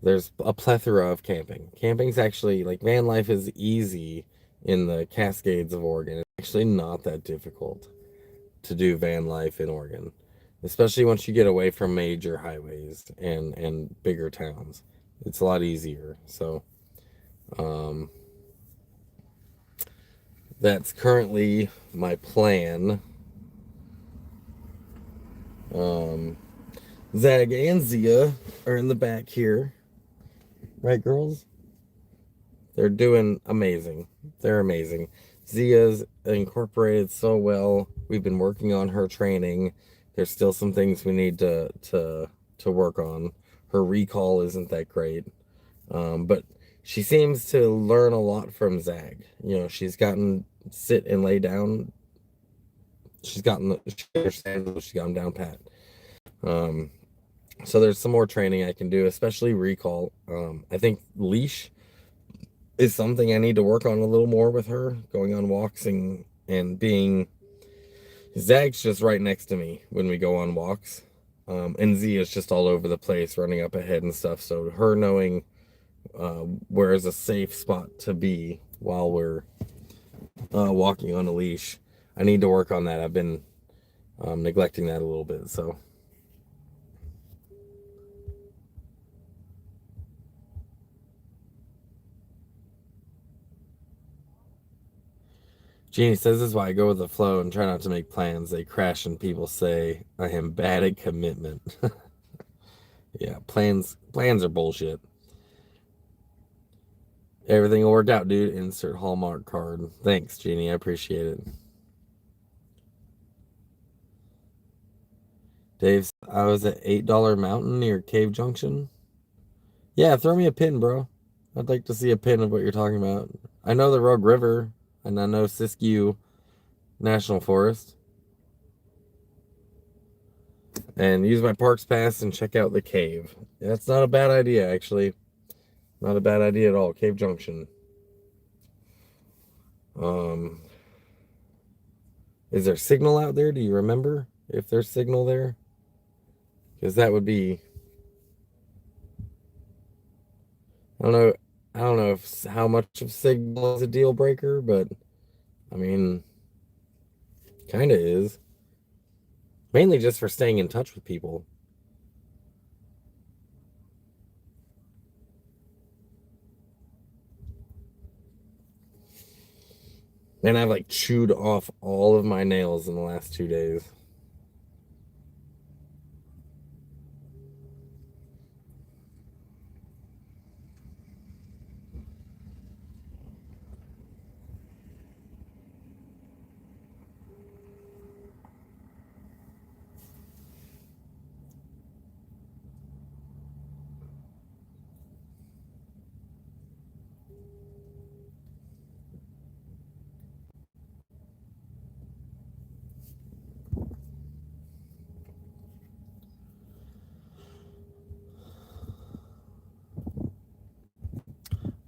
there's a plethora of camping. Camping's actually, like, van life is easy in the Cascades of Oregon. It's actually not that difficult to do van life in Oregon, especially once you get away from major highways and bigger towns. It's a lot easier. So, that's currently my plan. Zag and Zia are in the back here. Right, girls? They're doing amazing. They're amazing. Zia's incorporated so well. We've been working on her training. There's still some things we need to work on. Her recall isn't that great, but she seems to learn a lot from Zag. You know, she's gotten sit and lay down. She's gotten she's gotten down pat. Um, so there's some more training I can do, especially recall. I think leash is something I need to work on a little more with her, going on walks and being. Zag's just right next to me when we go on walks. And Z is just all over the place, running up ahead and stuff. So her knowing where is a safe spot to be while we're walking on a leash, I need to work on that. I've been neglecting that a little bit. So Jeannie says this is why I go with the flow and try not to make plans. They crash and people say I am bad at commitment. Yeah, plans are bullshit. Everything will work out, dude. Insert Hallmark card. Thanks, Jeannie. I appreciate it. Dave, I was at $8 Mountain near Cave Junction. Yeah, throw me a pin, bro. I'd like to see a pin of what you're talking about. I know the Rogue River, and I know Siskiyou National Forest. And use my Parks Pass and check out the cave. That's not a bad idea, actually. Not a bad idea at all. Cave Junction. Um, is there signal out there? Do you remember if there's signal there? Because that would be. I don't know. I don't know if how much of signal is a deal breaker, but I mean, kind of is. Mainly just for staying in touch with people. And I've like chewed off all of my nails in the last 2 days.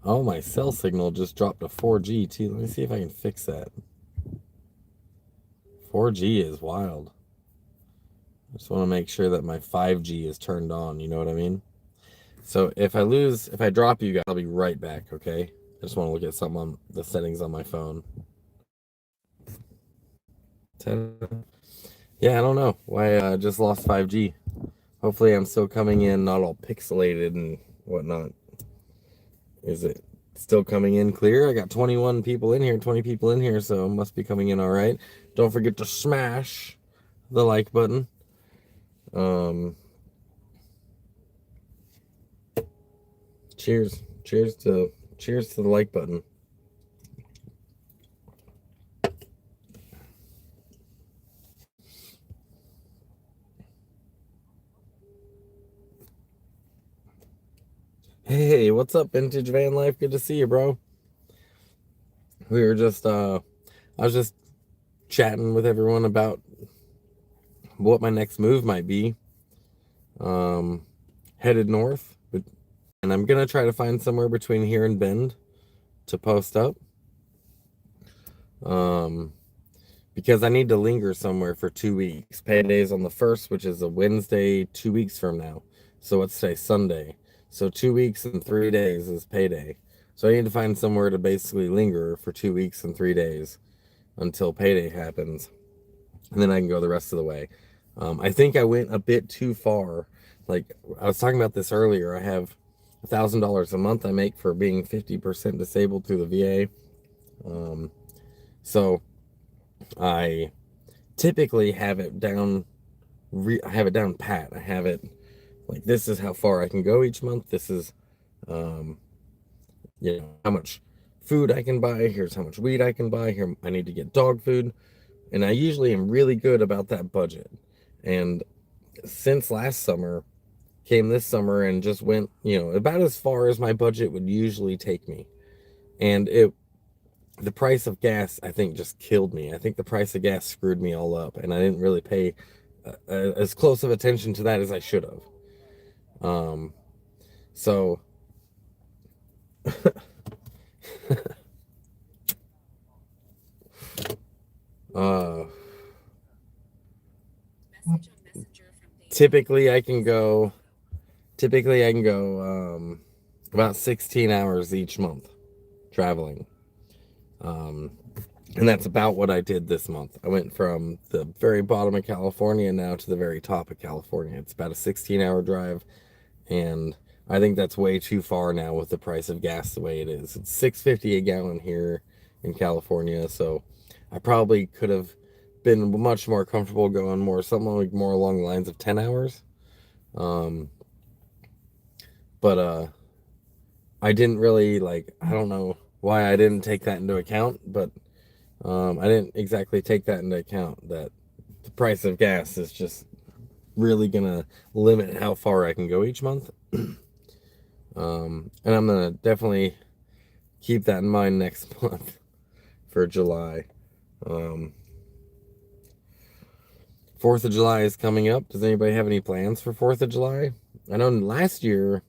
Oh, my cell signal just dropped to 4G too. Let me see if I can fix that. 4G is wild. I just want to make sure that my 5G is turned on. You know what I mean? So if I drop you guys, I'll be right back, okay? I just want to look at something on the settings on my phone. Yeah, I don't know why I just lost 5G. Hopefully I'm still coming in not all pixelated and whatnot. Is it still coming in clear? I got 21 people in here, 20 people in here, so it must be coming in all right. Don't forget to smash the like button. Cheers. Cheers to the like button. Hey, what's up, Vintage Van Life? Good to see you, bro. We were just I was just chatting with everyone about what my next move might be. Headed north, and I'm gonna try to find somewhere between here and Bend to post up. Because I need to linger somewhere for 2 weeks. Payday's on the 1st, which is a Wednesday 2 weeks from now. So let's say Sunday. So 2 weeks and 3 days is payday. So I need to find somewhere to basically linger for 2 weeks and 3 days until payday happens. And then I can go the rest of the way. I think I went a bit too far. Like I was talking about this earlier, I have $1,000 a month I make for being 50% disabled through the VA. So I typically have it down. I have it down pat. I have it like this is how far I can go each month. This is, how much food I can buy. Here's how much weed I can buy. Here, I need to get dog food. And I usually am really good about that budget. And since last summer, came this summer and just went, about as far as my budget would usually take me. And the price of gas, I think, just killed me. I think the price of gas screwed me all up, and I didn't really pay as close of attention to that as I should have. So, uh, typically I can go, about 16 hours each month traveling. And that's about what I did this month. I went from the very bottom of California now to the very top of California. It's about a 16-hour drive, and I think that's way too far now with the price of gas the way it is. It's $6.50 a gallon here in California, so I probably could have been much more comfortable going something like more along the lines of 10 hours. But I didn't really I don't know why I didn't take that into account, but I didn't exactly take that into account, that the price of gas is just really gonna limit how far I can go each month. And I'm gonna definitely keep that in mind next month for July. 4th of July is coming up. Does anybody have any plans for 4th of July? I know last year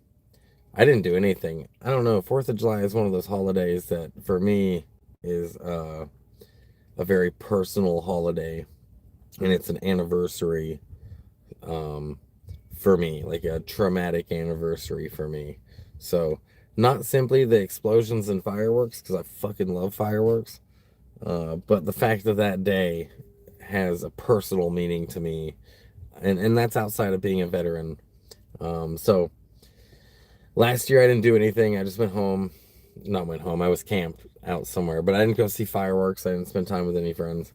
I didn't do anything. I don't know. 4th of July is one of those holidays that for me is a very personal holiday, and it's an anniversary for me, like a traumatic anniversary for me. So, not simply the explosions and fireworks, because I fucking love fireworks, but the fact that that day has a personal meaning to me, and that's outside of being a veteran. So, last year I didn't do anything. I just went home. I was camped out somewhere, but I didn't go see fireworks. I didn't spend time with any friends.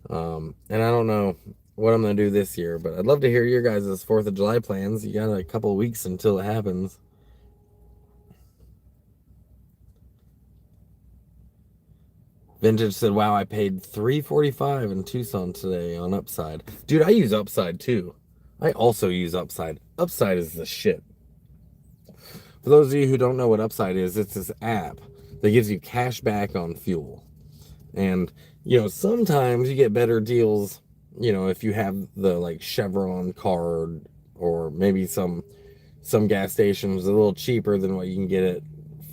And I don't know what I'm going to do this year, but I'd love to hear your guys' 4th of July plans. You got a couple of weeks until it happens. Vintage said, wow, I paid $3.45 in Tucson today on Upside. Dude, I use Upside too. I also use Upside. Upside is the shit. For those of you who don't know what Upside is, it's this app that gives you cash back on fuel. And, sometimes you get better deals, if you have the Chevron card, or maybe some gas stations a little cheaper than what you can get it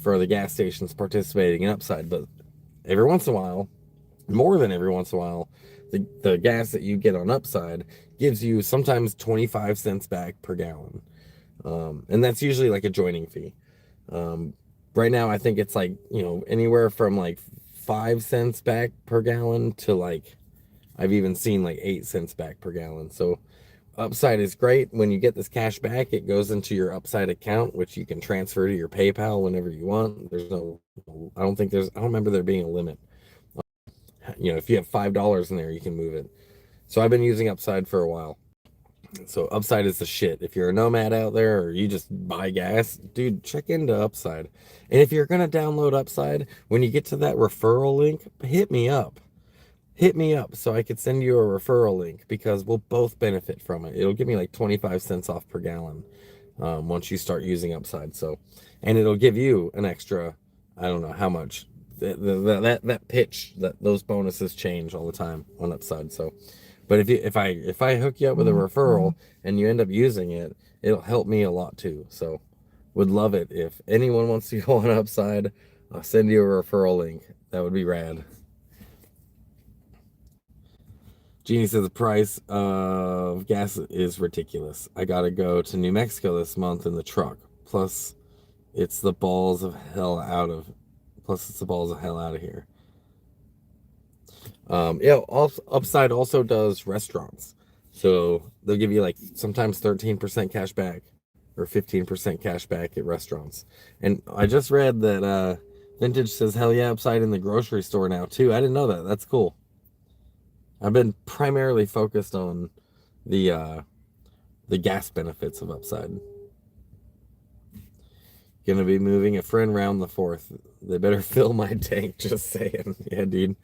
for the gas stations participating in Upside. But every once in a while, more than every once in a while, the gas that you get on Upside gives you sometimes 25 cents back per gallon. And that's usually like a joining fee. Right now, I think it's anywhere from 5 cents back per gallon to I've even seen 8 cents back per gallon. So Upside is great. When you get this cash back, it goes into your Upside account, which you can transfer to your PayPal whenever you want. I don't remember there being a limit. If you have $5 in there, you can move it. So I've been using Upside for a while. So Upside is the shit. If you're a nomad out there, or you just buy gas, dude, check into Upside. And if you're going to download Upside, when you get to that referral link, hit me up. Hit me up so I could send you a referral link, because we'll both benefit from it. It'll give me 25 cents off per gallon once you start using Upside. So, and it'll give you an extra, I don't know how much. That pitch, those bonuses change all the time on Upside. So, but if I hook you up with a referral and you end up using it, it'll help me a lot too. So, would love it if anyone wants to go on Upside. I'll send you a referral link. That would be rad. Jeannie says the price of gas is ridiculous. I gotta go to New Mexico this month in the truck. Plus, it's the balls of hell out of. Here. Upside also does restaurants, so they'll give you sometimes 13% cash back or 15% cash back at restaurants. And I just read that Vintage says hell yeah, Upside in the grocery store now too. I didn't know that. That's cool. I've been primarily focused on the gas benefits of Upside. Gonna be moving a friend round the 4th. They better fill my tank, just saying. Yeah, dude.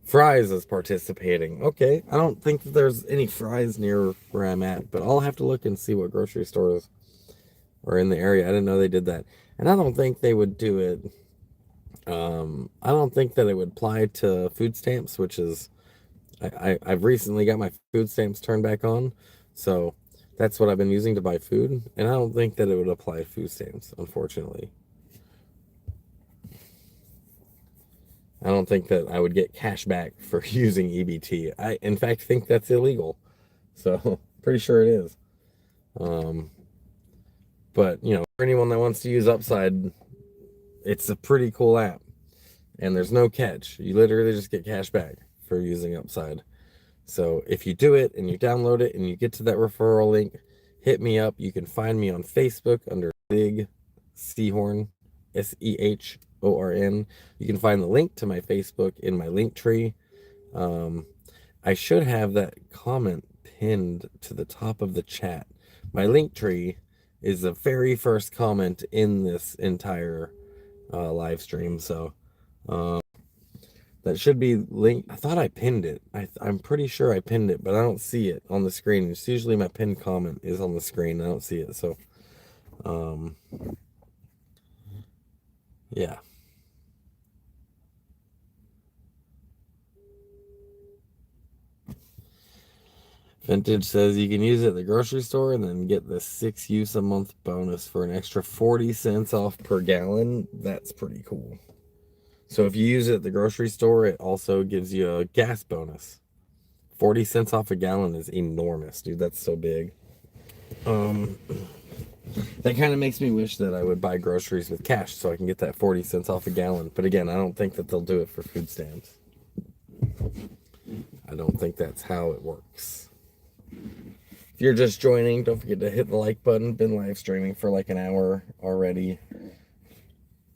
Fry's is participating. Okay, I don't think that there's any Fry's near where I'm at, but I'll have to look and see what grocery stores are in the area. I didn't know they did that. And I don't think they would do it. I don't think that it would apply to food stamps, which is, I've recently got my food stamps turned back on. So that's what I've been using to buy food. And I don't think that it would apply to food stamps, unfortunately. I don't think that I would get cash back for using EBT. I, in fact, think that's illegal. So, pretty sure it is. But, you know, for anyone that wants to use Upside, it's a pretty cool app. And there's no catch. You literally just get cash back for using Upside. So, if you do it and you download it and you get to that referral link, hit me up. You can find me on Facebook under Big Sehorn, SEHORN. You can find the link to my Facebook in my link tree. I should have that comment pinned to the top of the chat. My link tree is the very first comment in this entire live stream, so that should be linked. I thought I pinned it. I'm pretty sure I pinned it, but I don't see it on the screen. It's usually my pinned comment is on the screen. I don't see it, so yeah. Vintage says you can use it at the grocery store and then get the 6 use a month bonus for an extra 40 cents off per gallon. That's pretty cool. So if you use it at the grocery store, it also gives you a gas bonus. 40 cents off a gallon is enormous, dude. That's so big. That kind of makes me wish that I would buy groceries with cash so I can get that 40 cents off a gallon. But again, I don't think that they'll do it for food stamps. I don't think that's how it works. If you're just joining, don't forget to hit the like button. Been live streaming for like an hour already.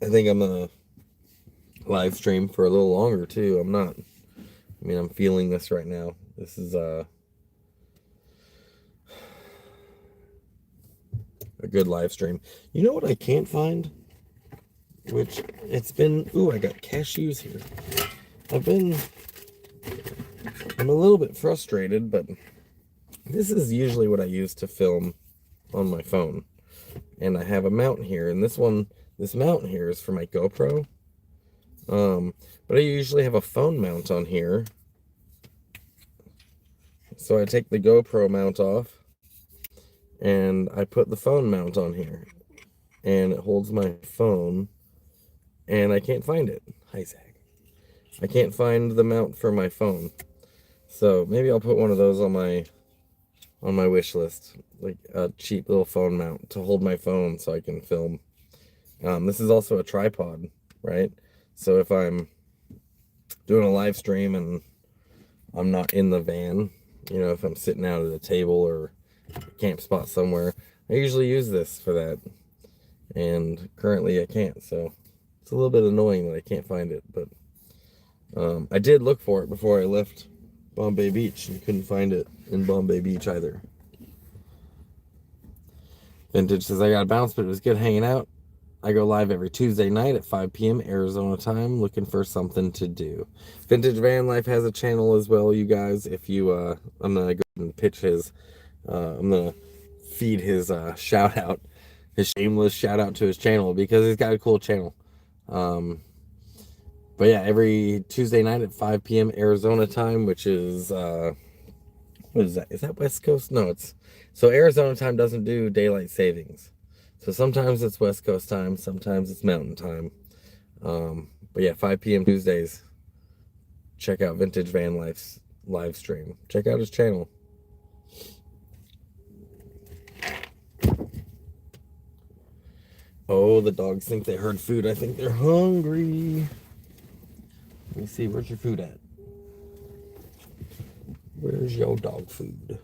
I think I'm gonna live stream for a little longer too. I'm feeling this right now. This is a good live stream. You know what I can't find? Which it's been, ooh, I got cashews here. I'm a little bit frustrated, but this is usually what I use to film on my phone. And I have a mount here, and this mount here is for my GoPro. But I usually have a phone mount on here. So I take the GoPro mount off, and I put the phone mount on here. And it holds my phone, and I can't find it. Hi, Zach. I can't find the mount for my phone. So maybe I'll put one of those on my wish list, like a cheap little phone mount to hold my phone so I can film. This is also a tripod, right? So if I'm doing a live stream and I'm not in the van, you know, if I'm sitting out at a table or a camp spot somewhere, I usually use this for that. And currently I can't, so it's a little bit annoying that I can't find it, but I did look for it before I left Bombay Beach and couldn't find it in Bombay Beach either. Vintage says, I got a bounce, but it was good hanging out. I go live every Tuesday night at 5 p.m. Arizona time, looking for something to do. Vintage Van Life has a channel as well, you guys. If you, I'm going to go ahead and pitch his, I'm going to feed his shout out, his shameless shout out to his channel because he's got a cool channel. But yeah, every Tuesday night at 5 p.m. Arizona time, which is, what is that? Is that West Coast? No, so Arizona time doesn't do daylight savings. So sometimes it's West Coast time, sometimes it's Mountain time. But yeah, 5 p.m. Tuesdays. Check out Vintage Van Life's live stream. Check out his channel. Oh, the dogs think they heard food. I think they're hungry. Let me see, where's your food at? Where's your dog food?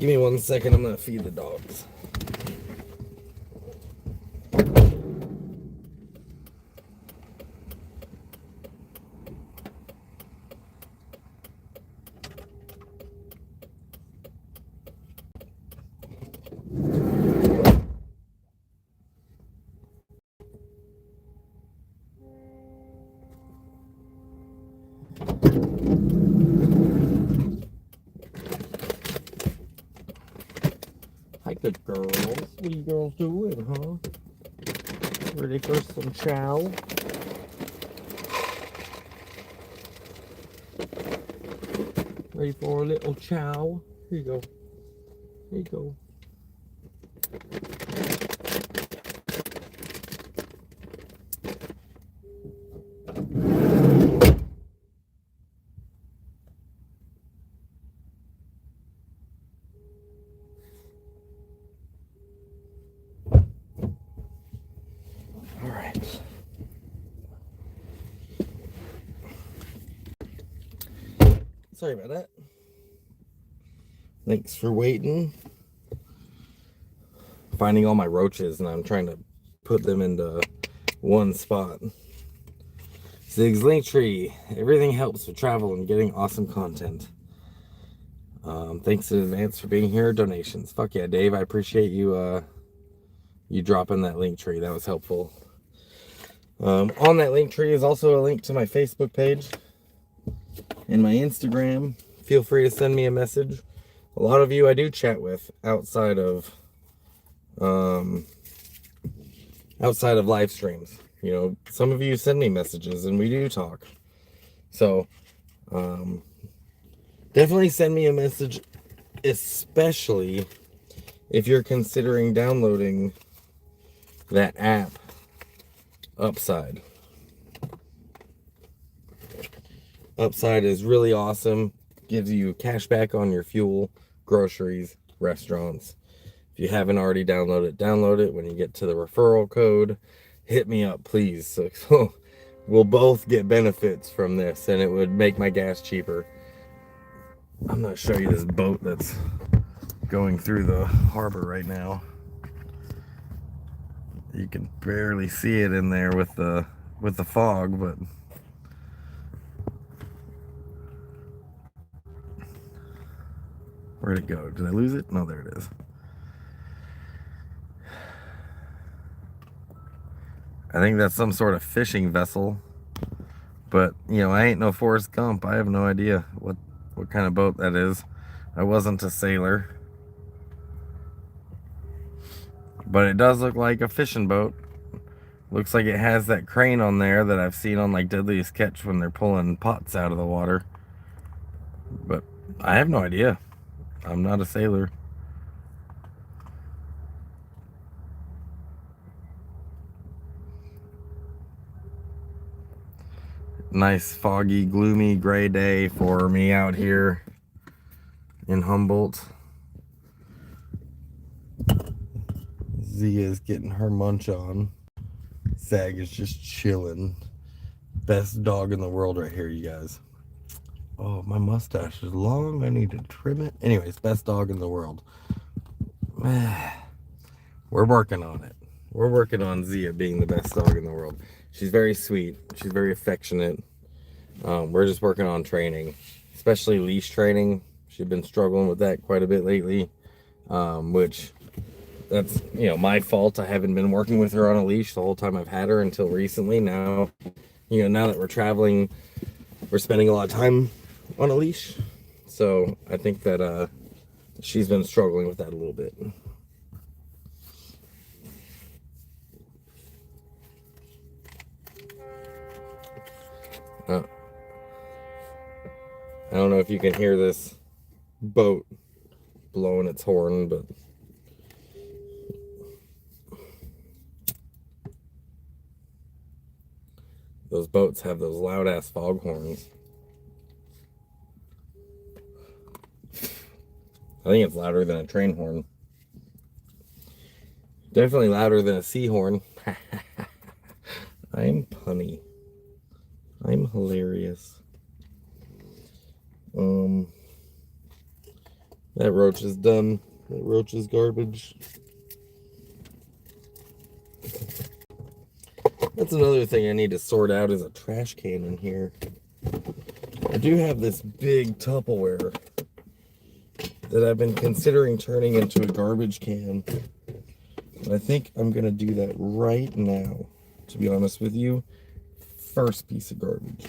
Give me 1 second, I'm gonna feed the dogs. Hi, good girls. What are you girls doing, huh? Ready for some chow? Ready for a little chow? Here you go. Here you go. All right. Sorry about that. Thanks for waiting. Finding all my roaches, and I'm trying to put them into one spot. Zig's Linktree. Everything helps with travel and getting awesome content. Thanks in advance for being here. Donations. Fuck yeah, Dave. I appreciate you you dropping that Linktree. That was helpful. On that Linktree is also a link to my Facebook page and my Instagram. Feel free to send me a message. A lot of you I do chat with outside of live streams. You know, some of you send me messages and we do talk. So definitely send me a message, especially if you're considering downloading that app, Upside. Upside is really awesome. Gives you cash back on your fuel, groceries, restaurants. If you haven't already downloaded it, download it. When you get to the referral code, hit me up, please. So we'll both get benefits from this, and it would make my gas cheaper. I'm going to show you this boat that's going through the harbor right now. You can barely see it in there with the fog, but where'd it go? Did I lose it? No, there it is. I think that's some sort of fishing vessel, but you know, I ain't no Forrest Gump. I have no idea what kind of boat that is. I wasn't a sailor, but it does look like a fishing boat. Looks like it has that crane on there that I've seen on like Deadliest Catch when they're pulling pots out of the water. But I have no idea. I'm not a sailor. Nice foggy, gloomy, gray day for me out here in Humboldt. Zia is getting her munch on. Zag is just chilling. Best dog in the world right here, you guys. Oh, my mustache is long. I need to trim it. Anyways, best dog in the world. We're working on it. We're working on Zia being the best dog in the world. She's very sweet. She's very affectionate. We're just working on training, especially leash training. She's been struggling with that quite a bit lately, which that's, you know, my fault. I haven't been working with her on a leash the whole time I've had her until recently. Now, you know, now that we're traveling, we're spending a lot of time on a leash. So I think that she's been struggling with that a little bit. I don't know if you can hear this boat blowing its horn, but those boats have those loud ass fog horns. I think it's louder than a train horn. Definitely louder than a sehorn. I'm punny. I'm hilarious. That roach is done. That roach is garbage. That's another thing I need to sort out, is a trash can in here. I do have this big Tupperware that I've been considering turning into a garbage can. And I think I'm going to do that right now, to be honest with you. First piece of garbage.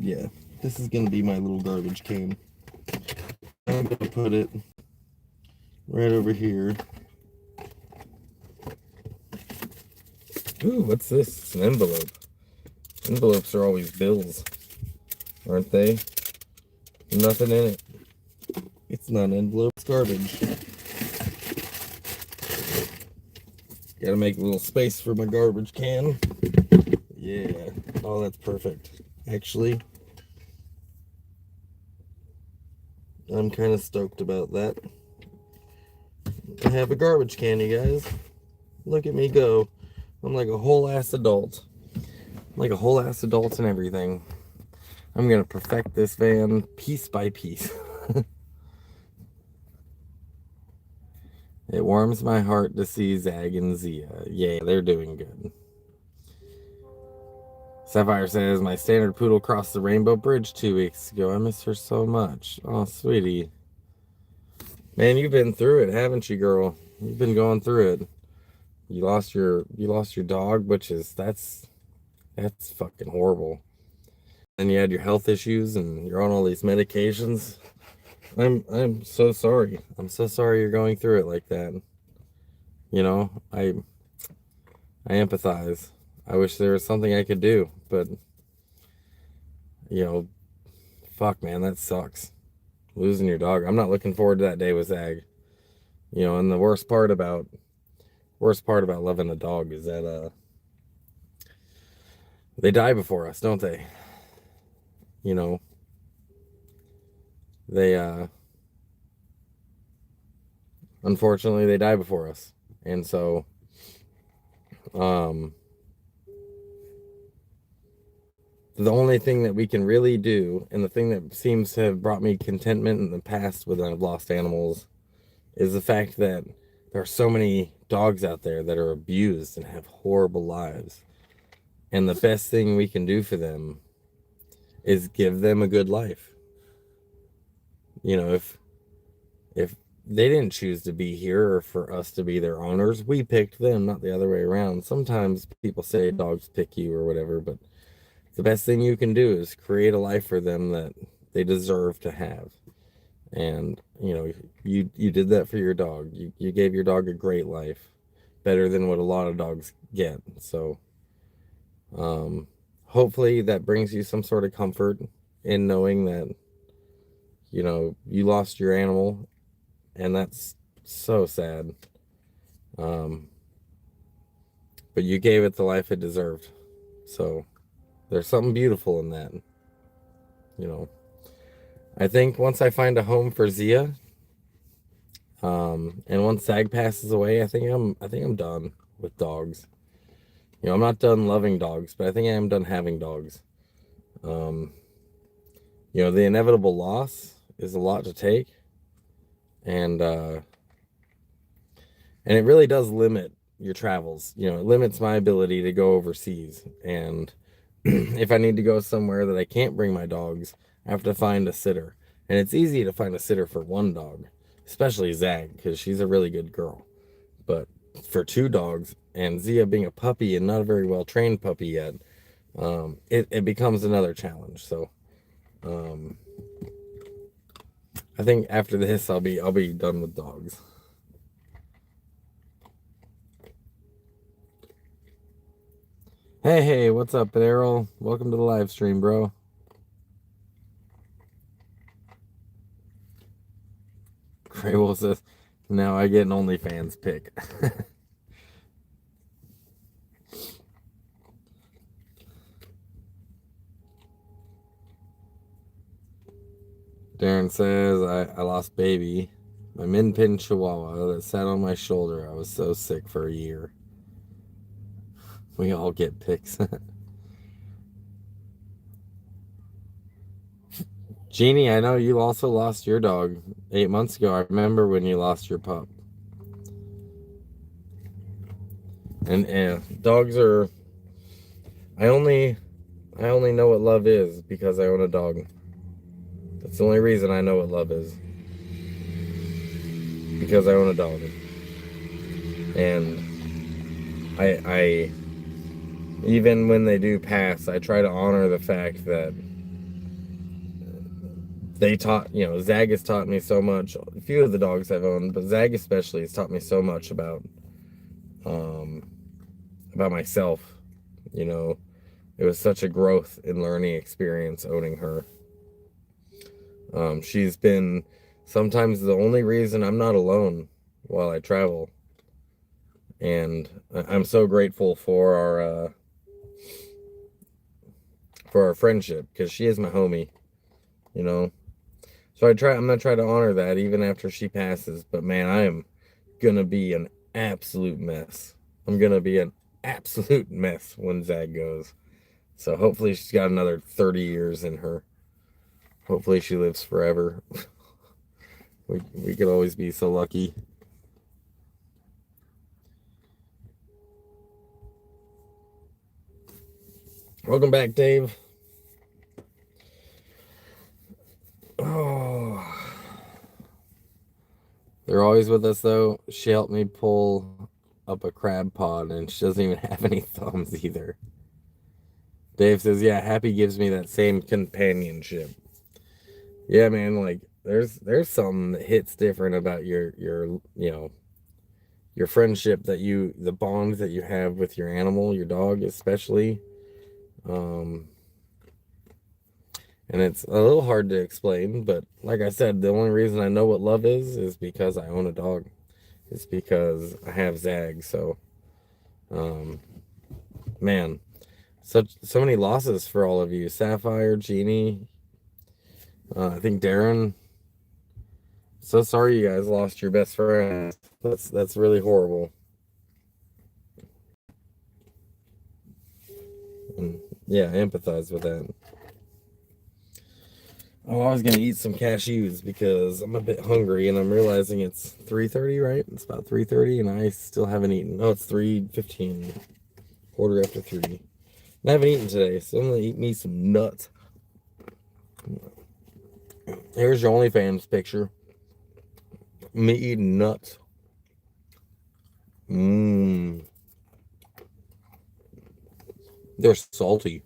yeah, this is gonna be my little garbage can. I'm gonna put it right over here. Ooh, what's this? It's an envelope. Envelopes are always bills, aren't they? Nothing in it. It's not an envelope, it's garbage. Gotta make a little space for my garbage can. Yeah. Oh, that's perfect. Actually, I'm kind of stoked about that. I have a garbage can, you guys. Look at me go. I'm like a whole ass adult. Like a whole ass adult and everything. I'm gonna perfect this van piece by piece. It warms my heart to see Zag and Zia. Yeah, they're doing good. Sapphire says, my standard poodle crossed the Rainbow Bridge 2 weeks ago. I miss her so much. Oh, sweetie. Man, you've been through it, haven't you, girl? You've been going through it. You lost your dog, which is that's fucking horrible. And you had your health issues and you're on all these medications. I'm so sorry. I'm so sorry you're going through it like that. You know, I empathize. I wish there was something I could do, but you know, fuck man, that sucks. Losing your dog. I'm not looking forward to that day with Zag. You know, and the worst part about loving a dog is that they die before us, don't they? You know, they unfortunately they die before us. And so the only thing that we can really do, and the thing that seems to have brought me contentment in the past when I've lost animals, is the fact that there are so many dogs out there that are abused and have horrible lives. And the best thing we can do for them is give them a good life. You know, if they didn't choose to be here or for us to be their owners, we picked them, not the other way around. Sometimes people say dogs pick you or whatever, but the best thing you can do is create a life for them that they deserve to have. And, you know, you did that for your dog. You gave your dog a great life, better than what a lot of dogs get. So, hopefully that brings you some sort of comfort in knowing that, you know, you lost your animal, and that's so sad. But you gave it the life it deserved. So there's something beautiful in that, you know. I think once I find a home for Zia, and once Zag passes away, I think I'm done with dogs. You know, I'm not done loving dogs, but I think I am done having dogs. You know, the inevitable loss is a lot to take, and it really does limit your travels. You know, it limits my ability to go overseas, and if I need to go somewhere that I can't bring my dogs, I have to find a sitter. And it's easy to find a sitter for one dog, especially Zag, because she's a really good girl. But for two dogs, and Zia being a puppy and not a very well trained puppy yet, it becomes another challenge. So I think after this I'll be done with dogs. Hey, what's up, Errol? Welcome to the live stream, bro. Gray Wolf says, now I get an OnlyFans pic. Darren says, I lost baby. My min pin chihuahua that sat on my shoulder. I was so sick for a year. We all get pics. Jeannie, I know you also lost your dog 8 months ago. I remember when you lost your pup. And dogs are... I only know what love is because I own a dog. That's the only reason I know what love is. Because I own a dog. And I even when they do pass, I try to honor the fact that they taught, Zag has taught me so much. A few of the dogs I've owned, but Zag especially has taught me so much um, about myself. You know, it was such a growth and learning experience owning her. She's been sometimes the only reason I'm not alone while I travel. And I'm so grateful for our friendship, because she is my homie, you know. So I'm gonna try to honor that even after she passes. But man, I am gonna be an absolute mess. I'm gonna be an absolute mess when Zag goes. So hopefully she's got another 30 years in her. Hopefully she lives forever. We could always be so lucky. Welcome back, Dave. Oh, they're always with us though. She helped me pull up a crab pod, and she doesn't even have any thumbs either. Dave says, "Yeah, Happy gives me that same companionship." Yeah, man. Like there's something that hits different about your friendship, the bond that you have with your animal, your dog especially. Um, and it's a little hard to explain, but like I said, the only reason I know what love is because I own a dog. It's because I have Zag. So, um, man, so many losses for all of you. Sapphire, Jeannie, I think Darren. So sorry you guys lost your best friend. That's really horrible. And yeah, I empathize with that. Oh, I was gonna eat some cashews because I'm a bit hungry, and I'm realizing it's 3:30, right? It's about 3:30, and I still haven't eaten. Oh, it's 3:15, quarter after 3. And I haven't eaten today, so I'm gonna eat me some nuts. Here's your OnlyFans picture. Me eating nuts. Mmm. They're salty.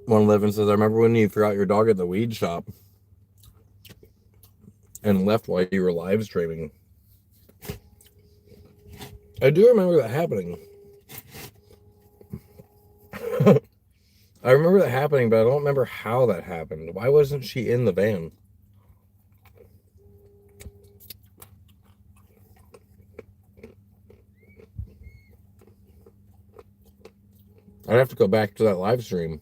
111 says, I remember when you threw out your dog at the weed shop and left while you were live streaming. I do remember that happening. I remember that happening, but I don't remember how that happened. Why wasn't she in the van? I'd have to go back to that live stream.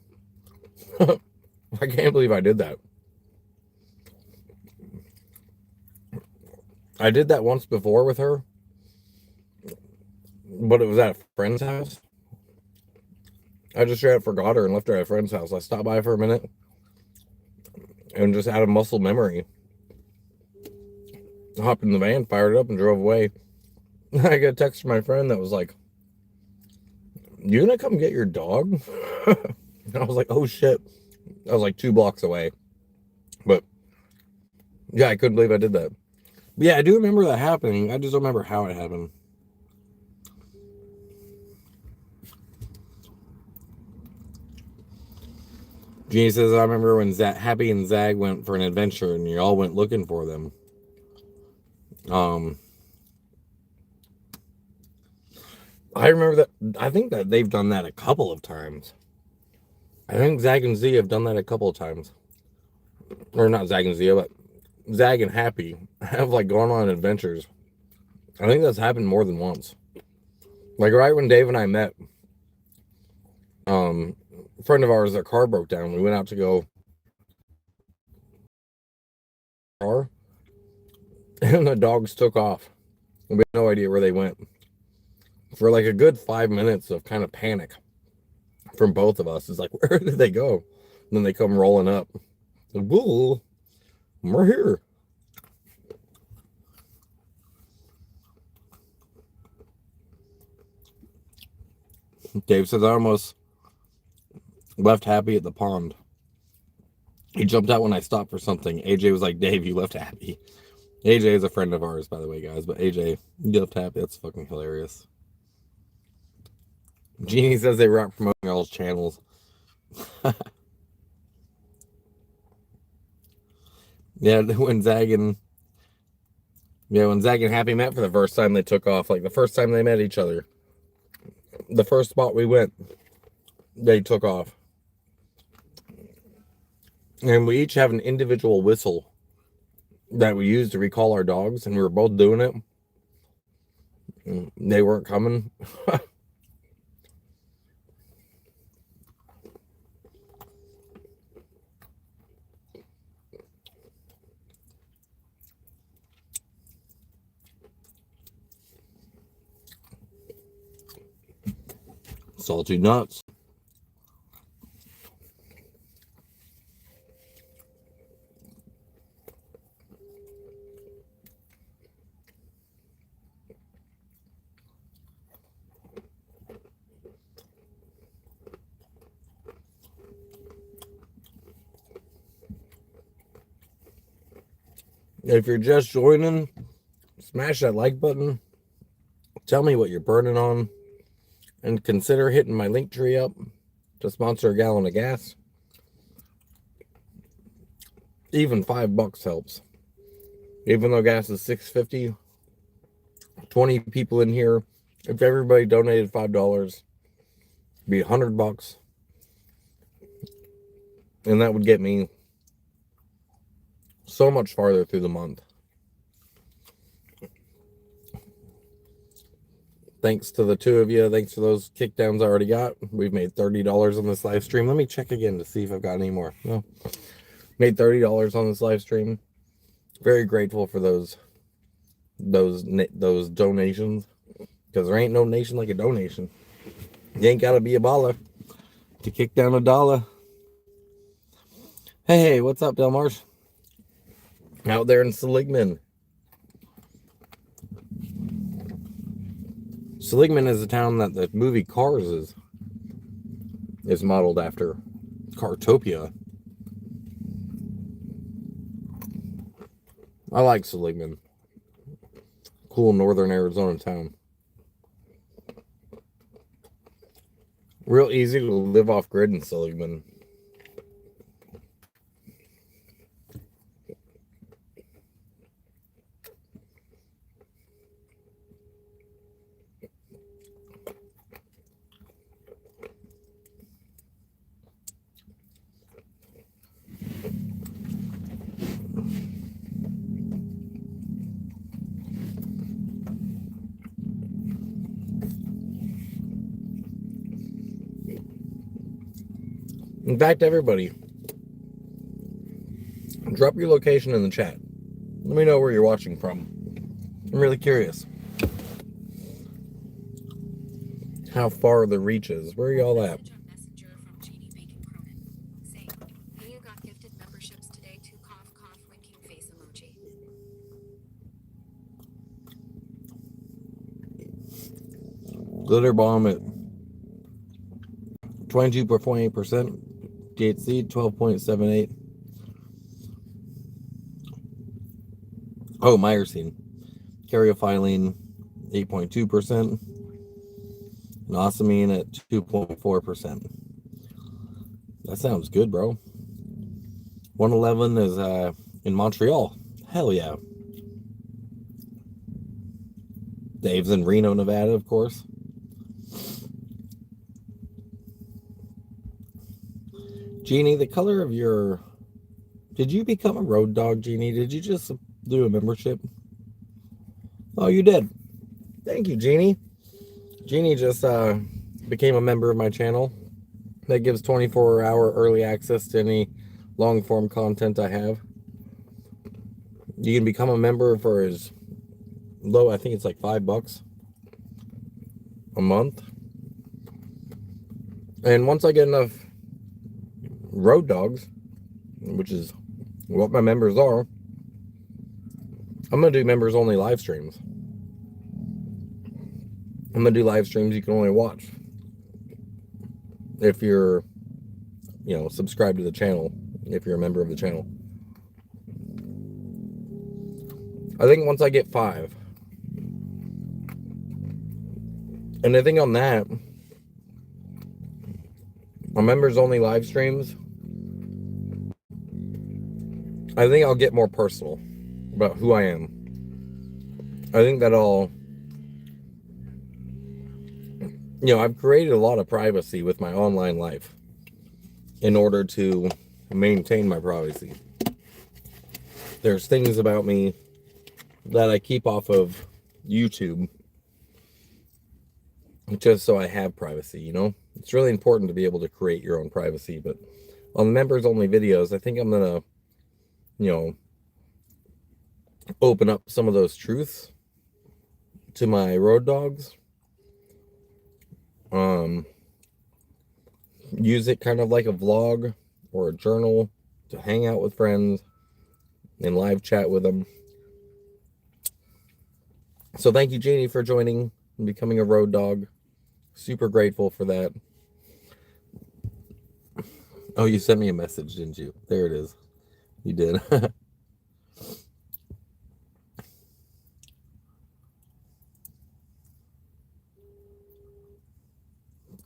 I can't believe I did that. I did that once before with her, but it was at a friend's house. I just straight up forgot her and left her at a friend's house. I stopped by for a minute and just out of muscle memory, hopped in the van, fired it up, and drove away. I got a text from my friend that was like, "You gonna come get your dog?" And I was like, "Oh shit." I was like 2 blocks away. But yeah, I couldn't believe I did that. But yeah, I do remember that happening. I just don't remember how it happened. Jeannie says, I remember when Happy and Zag went for an adventure and you all went looking for them. I remember that. I think that they've done that a couple of times. I think Zag and Zia have done that a couple of times. Or not Zag and Zia, but Zag and Happy have like gone on adventures. I think that's happened more than once. Like right when Dave and I met, a friend of ours, their car broke down. We went out to go car, and the dogs took off. We had no idea where they went. For like a good 5 minutes of kind of panic from both of us. It's like, where did they go? And then they come rolling up. Like, whoa, we're here. Dave says, I almost left Happy at the pond. He jumped out when I stopped for something. AJ was like, Dave, you left happy. AJ is a friend of ours, by the way, guys. But AJ, you left happy. That's fucking hilarious. Jeannie says they were out promoting all channels. Yeah, when Zag and Happy met for the first time, they took off. Like the first time they met each other, the first spot we went, they took off. And we each have an individual whistle that we use to recall our dogs, and we were both doing it. And they weren't coming. Salty nuts. If you're just joining, smash that like button. Tell me what you're burning on. And consider hitting my link tree up to sponsor a gallon of gas. Even $5 helps. Even though gas is $6.50, 20 people in here. If everybody donated $5, it'd be $100. And that would get me so much farther through the month. Thanks to the two of you. Thanks for those kickdowns I already got. We've made $30 on this live stream. Let me check again to see if I've got any more. No. Made $30 on this live stream. Very grateful for those donations. Because there ain't no nation like a donation. You ain't got to be a baller to kick down $1. Hey, what's up, Del Marsh? Out there in Seligman. Seligman is a town that the movie Cars is modeled after. Cartopia. I like Seligman. Cool northern Arizona town. Real easy to live off grid in Seligman. In fact, everybody, drop your location in the chat. Let me know where you're watching from. I'm really curious. How far the reach is. Where are y'all at? Glitter bomb at 22.8%. THC 12.78. Oh, myrcene. Caryophyllene 8.2%. Nossamine at 2.4%. That sounds good, bro. 111 is in Montreal. Hell yeah. Dave's in Reno, Nevada, of course. Jeannie, the color of your... Did you become a road dog, Jeannie? Did you just do a membership? Oh, you did. Thank you, Jeannie. Jeannie just became a member of my channel. That gives 24-hour early access to any long-form content I have. You can become a member for as low, I think it's like $5 a month. And once I get enough road dogs, which is what my members are, I'm going to do members only live streams. I'm going to do live streams you can only watch if you're, subscribed to the channel if you're a member of the channel. I think once I get 5, and I think on that, on members only live streams, I think I'll get more personal about who I am. I think that I've created a lot of privacy with my online life in order to maintain my privacy. There's things about me that I keep off of YouTube just so I have privacy, you know? It's really important to be able to create your own privacy, but on the members only videos, I think I'm gonna, open up some of those truths to my road dogs. Use it kind of like a vlog or a journal to hang out with friends and live chat with them. So thank you, Janie, for joining and becoming a road dog. Super grateful for that. Oh, you sent me a message, didn't you? There it is. You did.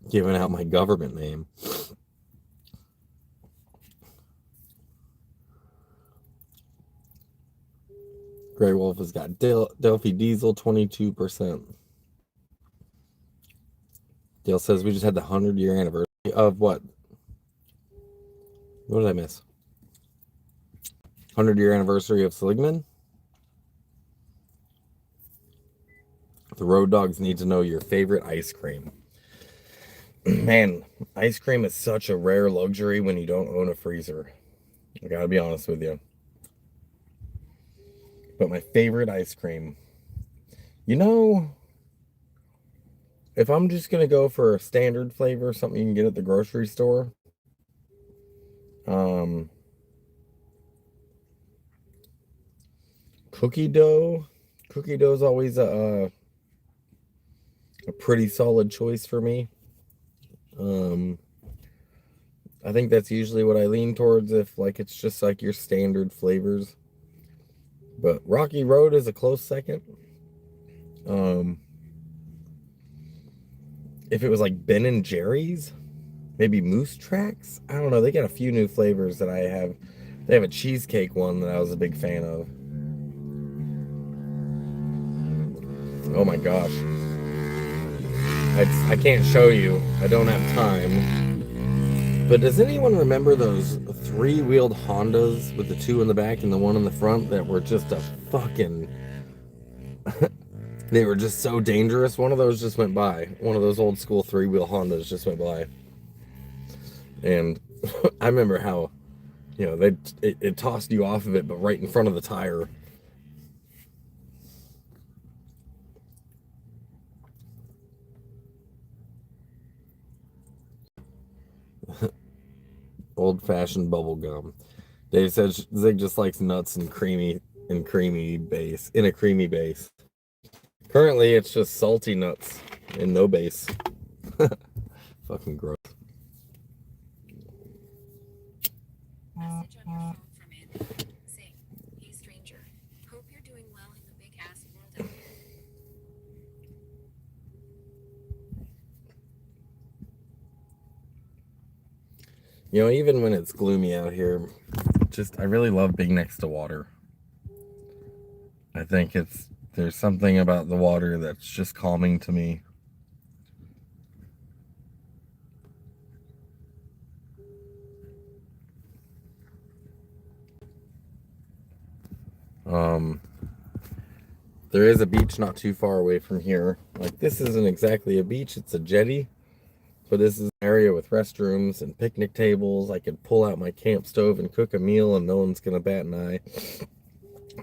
Giving out my government name. Grey Wolf has got Delphi Diesel 22%. Dale says we just had the 100-year anniversary of what? What did I miss? 100-year anniversary of Seligman? The road dogs need to know your favorite ice cream. Man, ice cream is such a rare luxury when you don't own a freezer. I gotta be honest with you. But my favorite ice cream, if I'm just gonna go for a standard flavor, something you can get at the grocery store, cookie dough. Cookie dough is always a pretty solid choice for me. I think that's usually what I lean towards if it's just like your standard flavors. But Rocky Road is a close second. If it was like Ben and Jerry's, maybe Moose Tracks. I don't know. They got a few new flavors that I have. They have a cheesecake one that I was a big fan of. Oh my gosh. I can't show you. I don't have time. But does anyone remember those 3-wheeled Hondas with the 2 in the back and the 1 in the front that were just a fucking... They were just so dangerous. One of those just went by. One of those old school 3-wheel Hondas just went by. And I remember how, it tossed you off of it, but right in front of the tire. Old-fashioned bubble gum. Dave says Zig just likes nuts and creamy base, in a creamy base. Currently, it's just salty nuts and no base. Fucking gross. Message on your phone from Anthony. Zig, hey stranger. Hope you're doing well in the big ass world out there. Even when it's gloomy out here, I really love being next to water. I think there's something about the water that's just calming to me. There is a beach not too far away from here. This isn't exactly a beach, it's a jetty. But this is an area with restrooms and picnic tables. I could pull out my camp stove and cook a meal and no one's gonna bat an eye.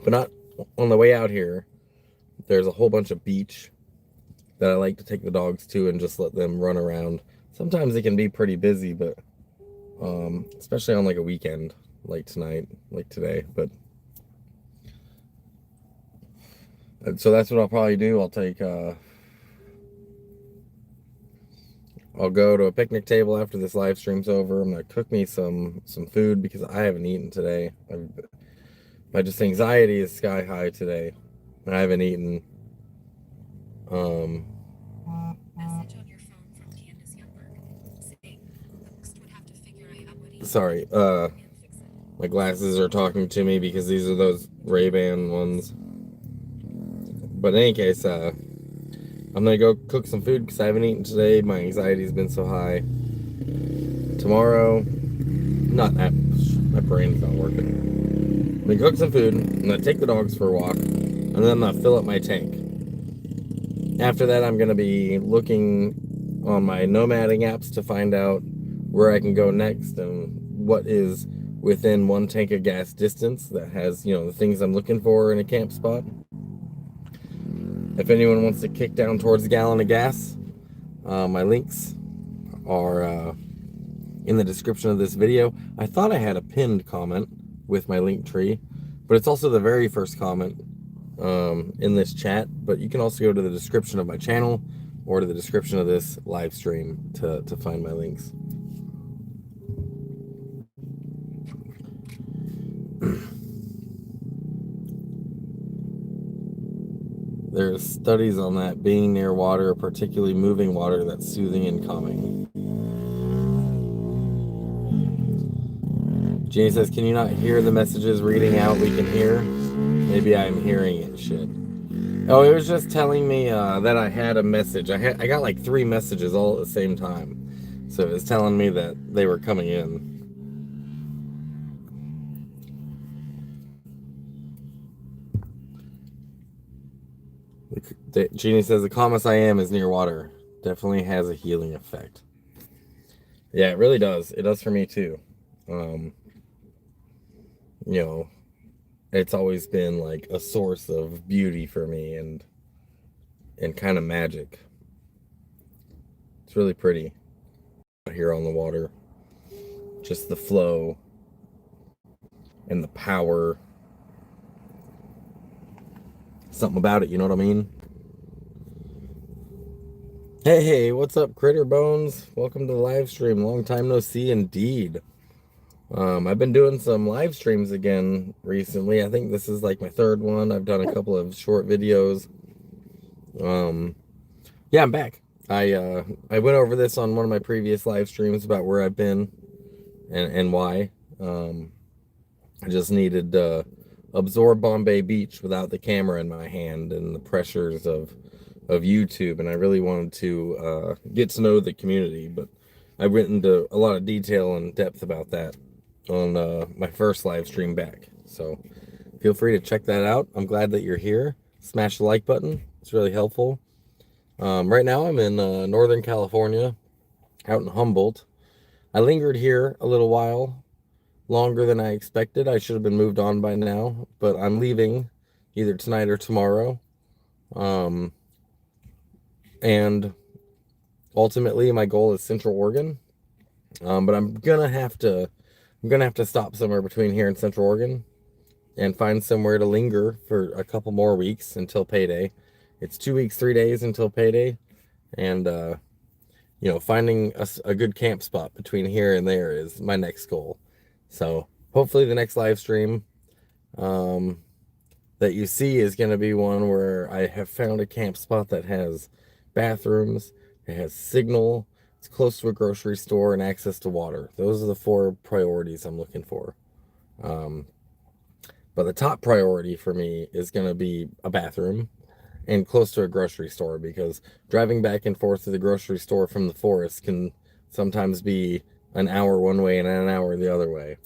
But not on the way out here. There's a whole bunch of beach that I like to take the dogs to and just let them run around. Sometimes it can be pretty busy, but especially on a weekend like tonight, like today. But so that's what I'll probably do. I'll take I'll go to a picnic table after this live stream's over. I'm gonna cook me some food because I haven't eaten today. My just anxiety is sky high today. I haven't eaten. Message on your phone from Candace Youngberg. Saying, host would have to figure out what he Sorry, and fix it. my glasses are talking to me because these are those Ray-Ban ones. But in any case, I'm gonna go cook some food because I haven't eaten today. My anxiety's been so high. Tomorrow, not that. My brain's not working. I'm gonna cook some food. I'm gonna take the dogs for a walk, and then I'm gonna fill up my tank. After that, I'm gonna be looking on my nomading apps to find out where I can go next and what is within 1 tank of gas distance that has, the things I'm looking for in a camp spot. If anyone wants to kick down towards a gallon of gas, my links are in the description of this video. I thought I had a pinned comment with my link tree, but it's also the very first comment in this chat. But you can also go to the description of my channel or to the description of this live stream to find my links. There's studies on that, being near water, particularly moving water, that's soothing and calming. Jeannie says, can you not hear the messages reading out we can hear? Maybe I'm hearing it, shit. Oh, it was just telling me that I had a message. I got like 3 messages all at the same time. So it was telling me that they were coming in. Jeannie says, the calmest I am is near water. Definitely has a healing effect. Yeah, it really does. It does for me too. It's always been like a source of beauty for me and kind of magic. It's really pretty out here on the water. Just the flow and the power. Something about it, you know what I mean? Hey, what's up, Critter Bones? Welcome to the live stream. Long time no see indeed. I've been doing some live streams again recently. I think this is like my 3rd one. I've done a couple of short videos. Yeah, I'm back. I went over this on one of my previous live streams about where I've been and why. I just needed to absorb Bombay Beach without the camera in my hand and the pressures of YouTube, and I really wanted to get to know the community, but I went into a lot of detail and depth about that on my first live stream back. So feel free to check that out. I'm glad that you're here. Smash the like button. It's really helpful. Right now I'm in Northern California, out in Humboldt. I lingered here a little while, longer than I expected. I should have been moved on by now, but I'm leaving either tonight or tomorrow. And ultimately my goal is Central Oregon. But I'm gonna have to stop somewhere between here and Central Oregon and find somewhere to linger for a couple more weeks until payday. It's 2 weeks, 3 days until payday, and finding a good camp spot between here and there is my next goal. So hopefully the next live stream that you see is going to be one where I have found a camp spot that has bathrooms, it has signal, it's close to a grocery store, and access to water. Those are the 4 priorities I'm looking for. But the top priority for me is going to be a bathroom and close to a grocery store, because driving back and forth to the grocery store from the forest can sometimes be an hour one way and an hour the other way.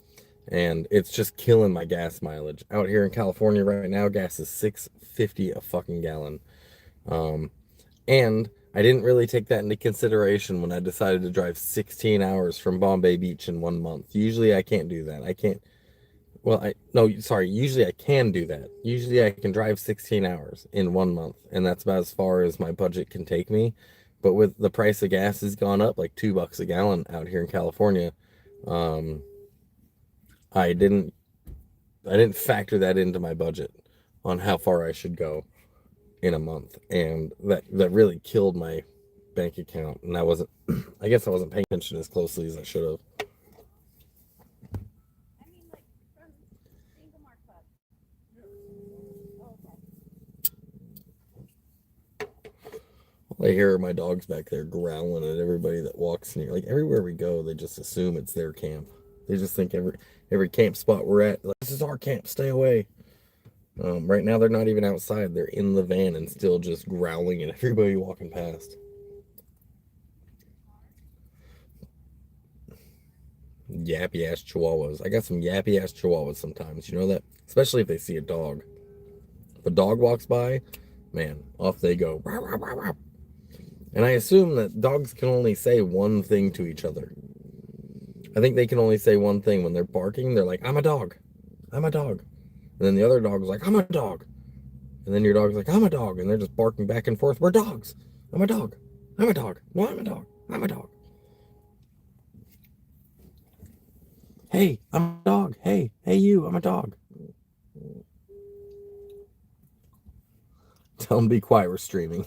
And it's just killing my gas mileage. Out here in California right now, gas is $6.50 a fucking gallon. And I didn't really take that into consideration when I decided to drive 16 hours from Bombay Beach in 1 month. Usually I can't do that. Usually I can do that. Usually I can drive 16 hours in 1 month, and that's about as far as my budget can take me. But with the price of gas has gone up like $2 a gallon out here in California, I didn't factor that into my budget on how far I should go in a month, and that really killed my bank account, and I wasn't. I guess I wasn't paying attention as closely as I should have. I mean, like from Single Mark Club. All I hear are my dogs back there growling at everybody that walks near. Like everywhere we go, they just assume it's their camp. They just think every camp spot we're at, like, this is our camp. Stay away. Right now, they're not even outside. They're in the van and still just growling at everybody walking past. Yappy ass chihuahuas. I got some yappy ass chihuahuas sometimes. You know that? Especially if they see a dog. If a dog walks by, man, off they go. And I assume that dogs can only say one thing to each other. I think they can only say one thing when they're barking. They're like, I'm a dog. I'm a dog. And then the other dog's like, I'm a dog. And then your dog's like, I'm a dog. And they're just barking back and forth. We're dogs. I'm a dog. I'm a dog. No, I'm a dog. I'm a dog. Hey, I'm a dog. Hey, you, I'm a dog. Tell them to be quiet. We're streaming.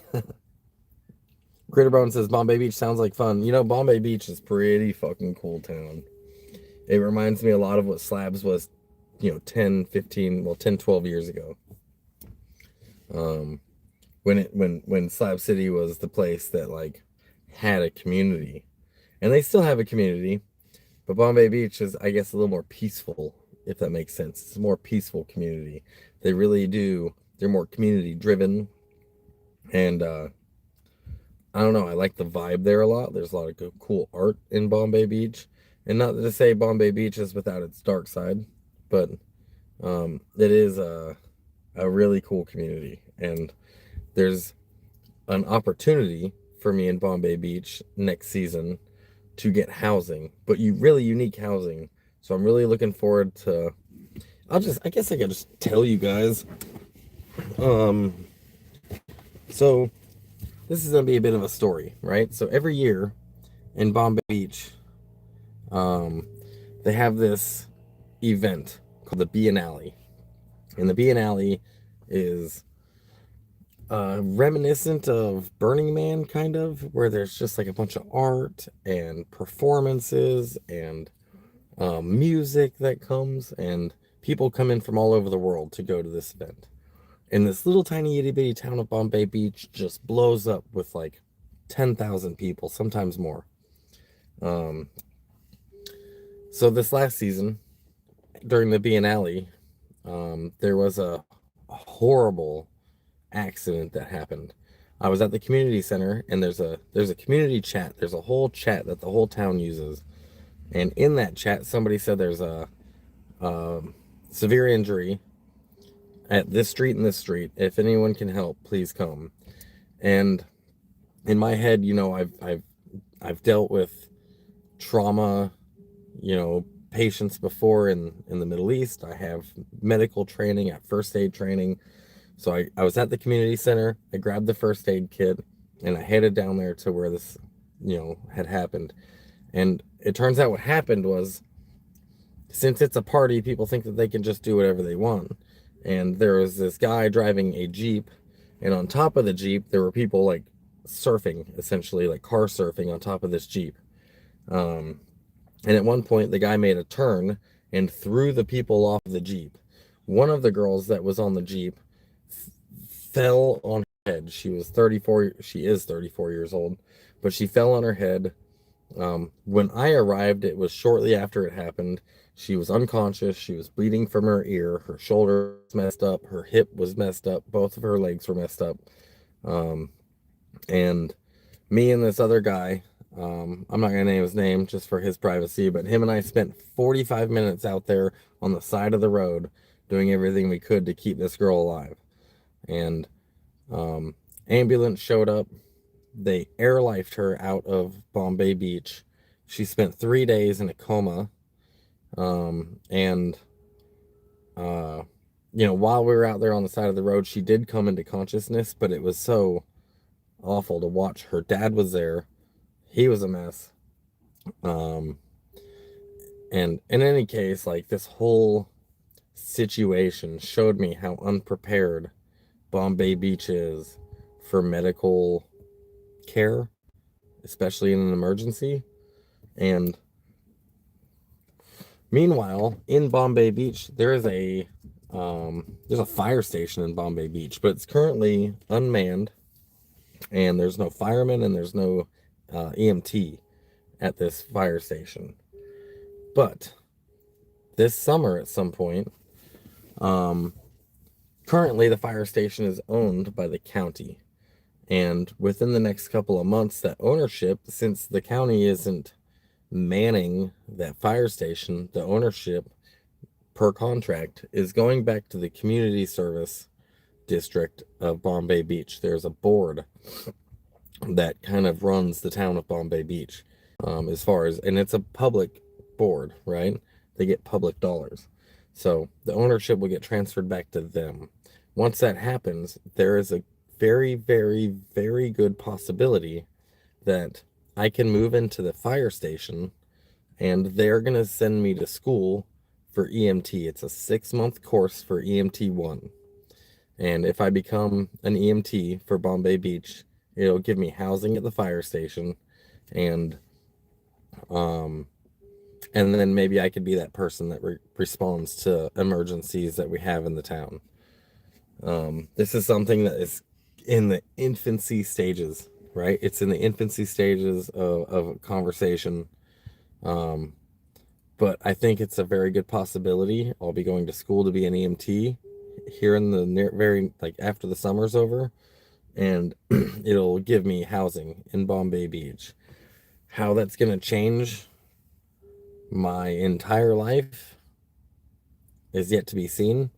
Critterbone says Bombay Beach sounds like fun. You know, Bombay Beach is pretty fucking cool town. It reminds me a lot of what Slabs was, 10, 15, 10, 12 years ago. When Slab City was the place that like had a community. And they still have a community, but Bombay Beach is, I guess, a little more peaceful, if that makes sense. It's a more peaceful community. They really do. They're more community driven. And I don't know. I like the vibe there a lot. There's a lot of good, cool art in Bombay Beach. And not to say Bombay Beach is without its dark side, but it is a really cool community. And there's an opportunity for me in Bombay Beach next season to get housing, but really unique housing. So I'm really looking forward to. I guess I could just tell you guys. So this is gonna be a bit of a story, right? So every year in Bombay Beach, they have this event called the Biennale, and the Biennale is reminiscent of Burning Man, kind of, where there's just like a bunch of art and performances and music that comes, and people come in from all over the world to go to this event. And this little tiny itty bitty town of Bombay Beach just blows up with like 10,000 people, sometimes more. So this last season, during the Biennale, there was a horrible accident that happened. I was at the community center, and there's a community chat. There's a whole chat that the whole town uses, and in that chat, somebody said there's a severe injury at this street and this street. If anyone can help, please come. And in my head, I've dealt with trauma, patients before in the Middle East. I have medical training, at first aid training. So I was at the community center. I grabbed the first aid kit and I headed down there to where this, had happened. And it turns out what happened was, since it's a party, people think that they can just do whatever they want. And there was this guy driving a Jeep, and on top of the Jeep, there were people like surfing, essentially like car surfing on top of this Jeep. And at one point, the guy made a turn and threw the people off the Jeep. One of the girls that was on the Jeep fell on her head. She is 34 years old, but she fell on her head. When I arrived, it was shortly after it happened. She was unconscious. She was bleeding from her ear. Her shoulder was messed up. Her hip was messed up. Both of her legs were messed up. And me and this other guy, I'm not going to name his name just for his privacy, but him and I spent 45 minutes out there on the side of the road doing everything we could to keep this girl alive. And ambulance showed up. They airlifted her out of Bombay Beach. She spent 3 days in a coma. While we were out there on the side of the road, she did come into consciousness, but it was so awful to watch. Her dad was there. He was a mess. And in any case, like, this whole situation showed me how unprepared Bombay Beach is for medical care. especially in an emergency. And meanwhile, in Bombay Beach, there's a fire station in Bombay Beach, but it's currently unmanned, and there's no fireman and there's no EMT at this fire station. But this summer, at some point, um, currently the fire station is owned by the county. And within the next couple of months, that ownership, since the county isn't manning that fire station, the ownership per contract is going back to the community service district of Bombay Beach. There's a board that kind of runs the town of Bombay Beach, as far as, and it's a public board, right? They get public dollars. So the ownership will get transferred back to them. Once that happens, there is a very, very, very good possibility that I can move into the fire station and they're going to send me to school for EMT. It's a 6-month course for EMT 1. And if I become an EMT for Bombay Beach, it'll give me housing at the fire station, and and then maybe I could be that person that responds to emergencies that we have in the town. This is something that is in the infancy stages, right? It's in the infancy stages of a conversation. But I think it's a very good possibility. I'll be going to school to be an EMT here in the very, like, after the summer's over, and it'll give me housing in Bombay Beach. How that's going to change my entire life is yet to be seen.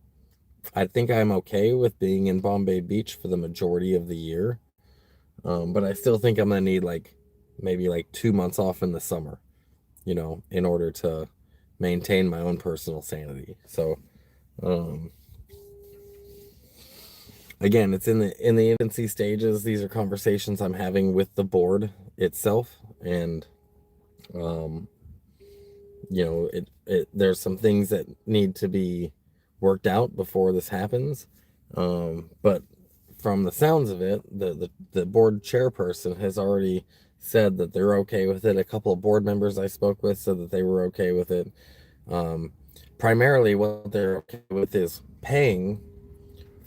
I think I'm okay with being in Bombay Beach for the majority of the year. But I still think I'm going to need maybe 2 months off in the summer, in order to maintain my own personal sanity. So, again, it's in the infancy stages. These are conversations I'm having with the board itself, and there's some things that need to be worked out before this happens. But from the sounds of it, the board chairperson has already said that they're okay with it. A couple of board members I spoke with said that they were okay with it. Primarily what they're okay with is paying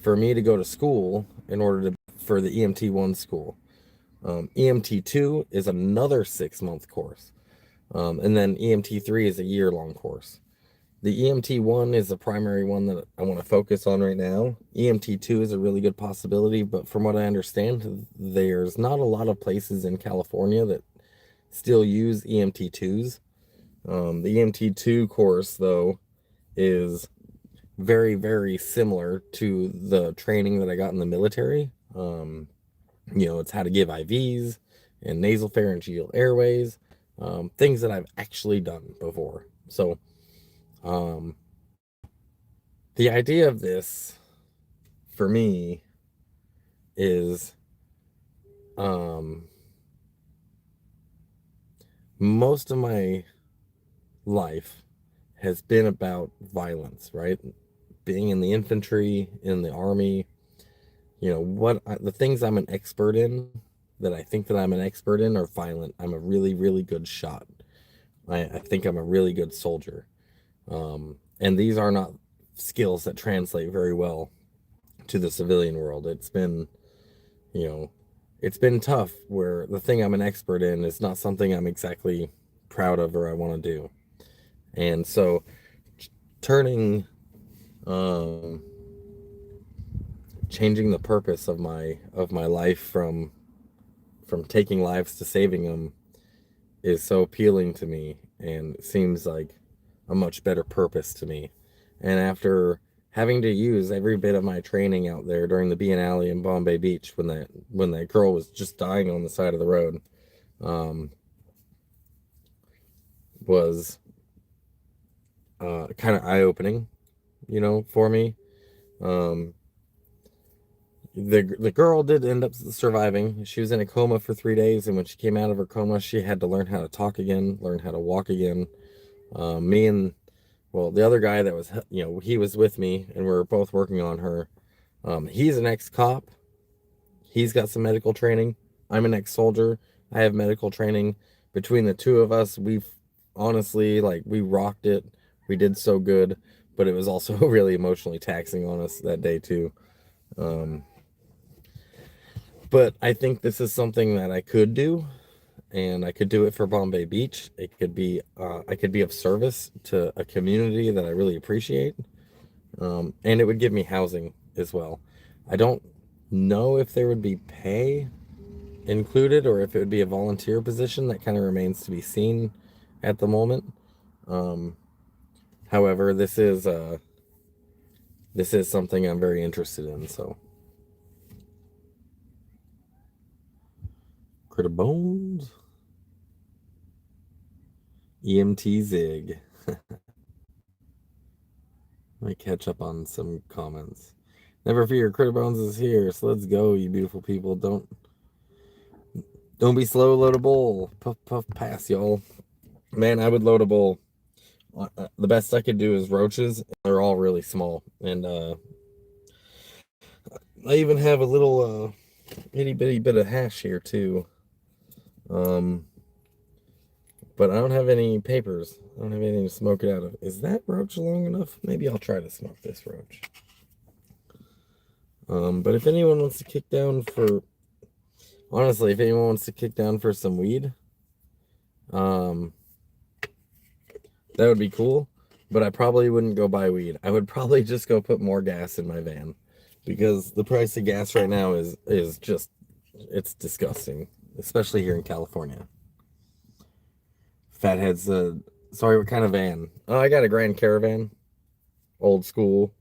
for me to go to school for the EMT 1 school. EMT 2 is another 6-month course. And then EMT 3 is a year-long course. The EMT 1 is the primary one that I want to focus on right now. EMT 2 is a really good possibility, but from what I understand, there's not a lot of places in California that still use EMT 2s. The EMT 2 course, though, is very, very similar to the training that I got in the military. It's how to give IVs and nasopharyngeal airways, things that I've actually done before. So, the idea of this for me is, most of my life has been about violence, right? Being in the infantry, in the army, the things I'm an expert in, that I think that I'm an expert in, are violent. I'm a really, really good shot. I think I'm a really good soldier. And these are not skills that translate very well to the civilian world. It's been tough, where the thing I'm an expert in is not something I'm exactly proud of or I want to do. And so turning, changing the purpose of my life from taking lives to saving them is so appealing to me, and seems like a much better purpose to me. And after having to use every bit of my training out there during the Biennale in Bombay Beach, when that girl was just dying on the side of the road, was kind of eye-opening, for me. The girl did end up surviving. She was in a coma for 3 days, and when she came out of her coma, she had to learn how to talk again, learn how to walk again. The other guy that was, he was with me, and we were both working on her. He's an ex-cop. He's got some medical training. I'm an ex-soldier. I have medical training. Between the two of us, we've honestly, like, we rocked it. We did so good, but it was also really emotionally taxing on us that day too. Um, but I think this is something that I could do, and I could do it for Bombay Beach. It could be, I could be of service to a community that I really appreciate, and it would give me housing as well. I don't know if there would be pay included or if it would be a volunteer position. That kind of remains to be seen at the moment. Um, However, this is something I'm very interested in. So, Critter Bones, EMT Zig. Let me catch up on some comments. Never fear, Critter Bones is here. So let's go, you beautiful people. Don't be slow. Load a bowl. Puff puff pass, y'all. Man, I would load a bowl. The best I could do is roaches. They're all really small, and I even have a little itty bitty bit of hash here too. Um, but I don't have any papers. I don't have anything to smoke it out of. Is that roach long enough? Maybe I'll try to smoke this roach. But if anyone wants to kick down for, honestly, if anyone wants to kick down for some weed, um, that would be cool. But I probably wouldn't go buy weed. I would probably just go put more gas in my van, because the price of gas right now is just, it's disgusting, especially here in California. Fatheads, sorry, what kind of van? Oh, I got a Grand Caravan, old school.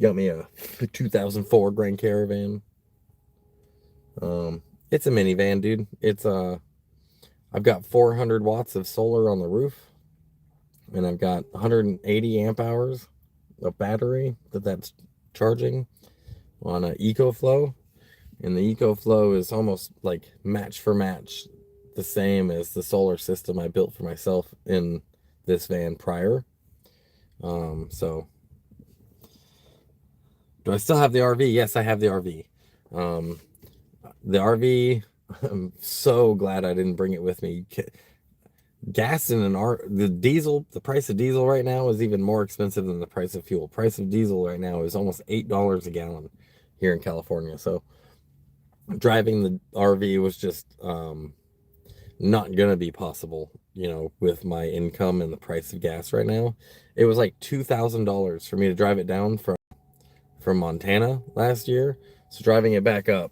Got me a 2004 Grand Caravan. It's a minivan, dude. I've got 400 watts of solar on the roof, and I've got 180 amp hours of battery that's charging on an EcoFlow, and the EcoFlow is almost like match for match the same as the solar system I built for myself in this van prior. So do I still have the RV? Yes, I have the RV. The RV, I'm so glad I didn't bring it with me. Gas in the price of diesel right now is even more expensive than the price of fuel. Price of diesel right now is almost $8 a gallon here in California. So driving the RV was just not gonna be possible, with my income and the price of gas right now. It was like $2,000 for me to drive it down from Montana last year. So driving it back up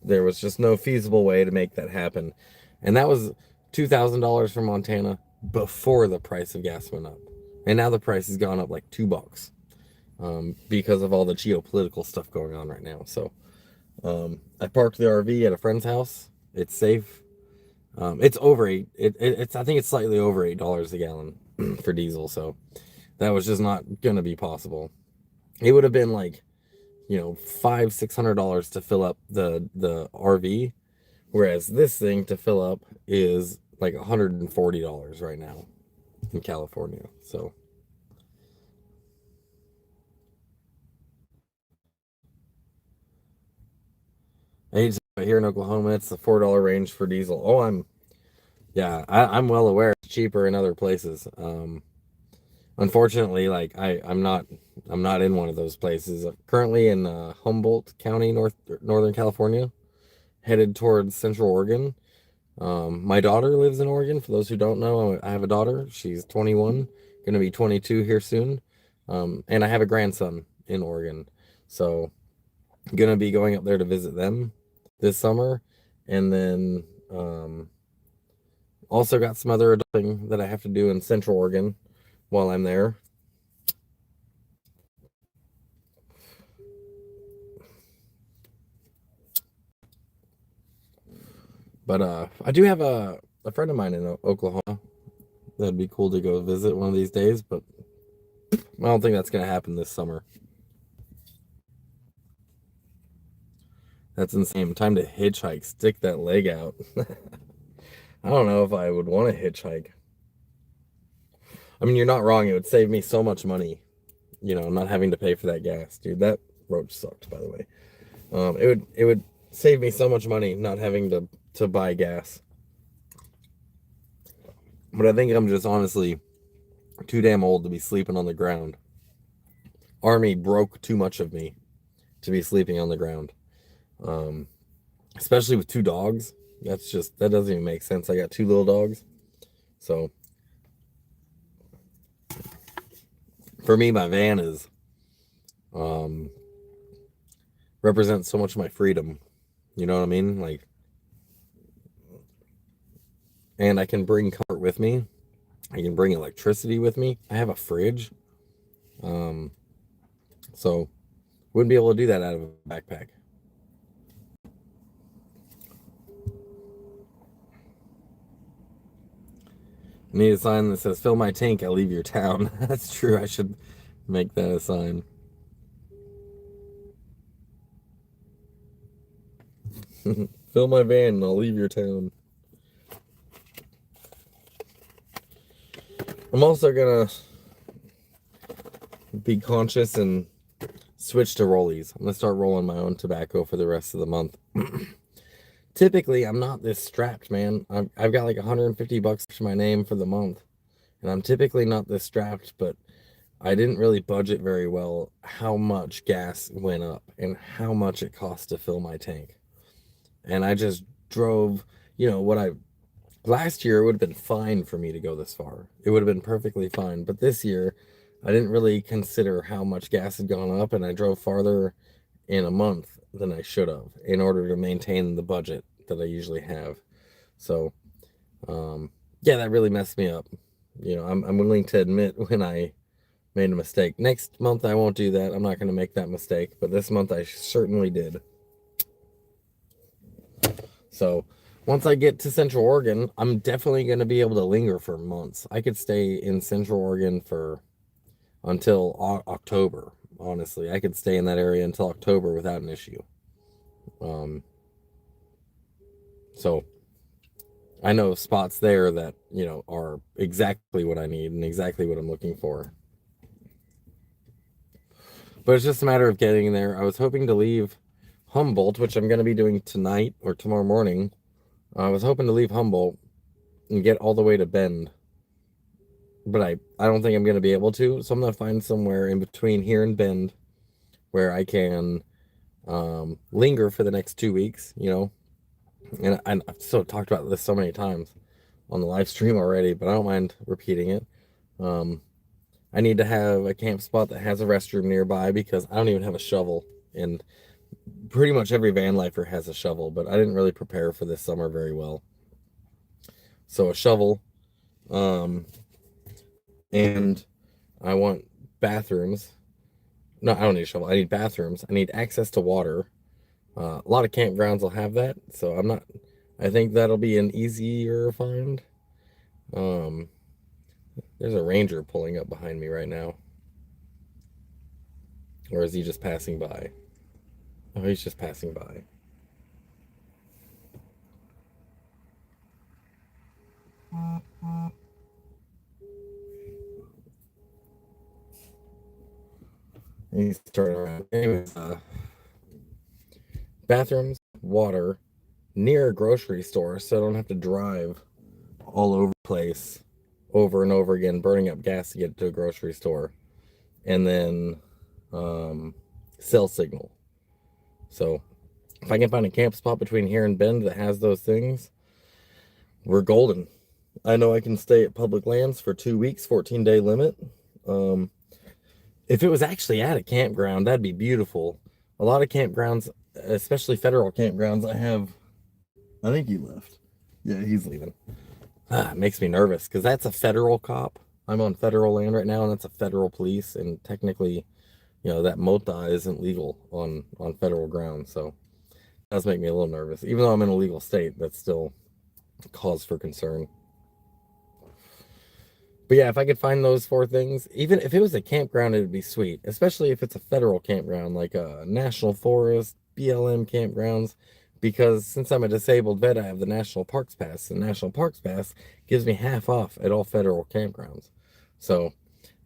there was just no feasible way to make that happen. And that was $2,000 from Montana before the price of gas went up. And now the price has gone up like $2, because of all the geopolitical stuff going on right now. So I parked the RV at a friend's house. It's safe. It's over it's I think it's slightly over $8 a gallon for diesel. So that was just not gonna be possible. It would have been like, $500-$600 to fill up the RV, whereas this thing to fill up is like $140 right now in California. So here in Oklahoma, it's the $4 range for diesel. Oh, I'm well aware it's cheaper in other places. Unfortunately, like I'm not in one of those places. I'm currently in Humboldt County, Northern California, headed towards Central Oregon. My daughter lives in Oregon. For those who don't know, I have a daughter. She's 21, going to be 22 here soon. And I have a grandson in Oregon. So, going to be going up there to visit them this summer. And then also got some other adulting that I have to do in Central Oregon while I'm there. But I do have a friend of mine in Oklahoma. That'd be cool to go visit one of these days, but I don't think that's going to happen this summer. That's insane. Time to hitchhike. Stick that leg out. I don't know if I would want to hitchhike. I mean, you're not wrong. It would save me so much money, not having to pay for that gas. Dude, that roach sucked, by the way. It would save me so much money not having to buy gas. But I think I'm just honestly too damn old to be sleeping on the ground. Army broke too much of me to be sleeping on the ground. Um, Especially with two dogs. That doesn't even make sense. I got two little dogs. So for me, my van is um represents so much of my freedom. You know what I mean? Like, and I can bring comfort with me. I can bring electricity with me. I have a fridge. Um, so wouldn't be able to do that out of a backpack. I need a sign that says "Fill my tank, I'll leave your town." That's true. I should make that a sign. Fill my van and I'll leave your town. I'm also gonna be conscious and switch to rollies. I'm gonna start rolling my own tobacco for the rest of the month. Typically, I'm not this strapped, man. I've got like $150 to my name for the month, and I'm typically not this strapped, but I didn't really budget very well how much gas went up and how much it cost to fill my tank. And I just drove, what I last year it would have been fine for me to go this far. It would have been perfectly fine. But this year, I didn't really consider how much gas had gone up, and I drove farther in a month than I should have in order to maintain the budget that I usually have. So, yeah, that really messed me up. I'm willing to admit when I made a mistake. Next month, I won't do that. I'm not going to make that mistake. But this month, I certainly did. So, once I get to Central Oregon, I'm definitely going to be able to linger for months. I could stay in Central Oregon for until October. Honestly, I could stay in that area until October without an issue. So I know spots there that are exactly what I need and exactly what I'm looking for. But it's just a matter of getting there. I was hoping to leave Humboldt, which I'm going to be doing tonight or tomorrow morning. I was hoping to leave Humboldt and get all the way to Bend, but I don't think I'm going to be able to. So I'm going to find somewhere in between here and Bend where I can linger for the next 2 weeks, And I've so talked about this so many times on the live stream already, but I don't mind repeating it. I need to have a camp spot that has a restroom nearby because I don't even have a shovel, and pretty much every van lifer has a shovel, but I didn't really prepare for this summer very well. So a shovel, and I want bathrooms. No, I don't need a shovel. I need bathrooms. I need access to water. A lot of campgrounds will have that, so I think that'll be an easier find. There's a ranger pulling up behind me right now. Or is he just passing by? Oh, he's just passing by. He's turning around. Anyways, bathrooms, water, near a grocery store, so I don't have to drive all over the place over and over again, burning up gas to get to a grocery store. And then cell signal. So if I can find a camp spot between here and Bend that has those things, we're golden. I know I can stay at public lands for 2 weeks, 14-day limit. If it was actually at a campground, that'd be beautiful. A lot of campgrounds, especially federal campgrounds, I think he left. Yeah, he's leaving. It makes me nervous because that's a federal cop. I'm on federal land right now, and that's a federal police, and technically, that mota isn't legal on federal ground. So it does make me a little nervous. Even though I'm in a legal state, that's still cause for concern. But yeah, if I could find those 4 things, even if it was a campground, it would be sweet. Especially if it's a federal campground, like a national forest, BLM campgrounds. Because since I'm a disabled vet, I have the National Parks Pass. The National Parks Pass gives me half off at all federal campgrounds. So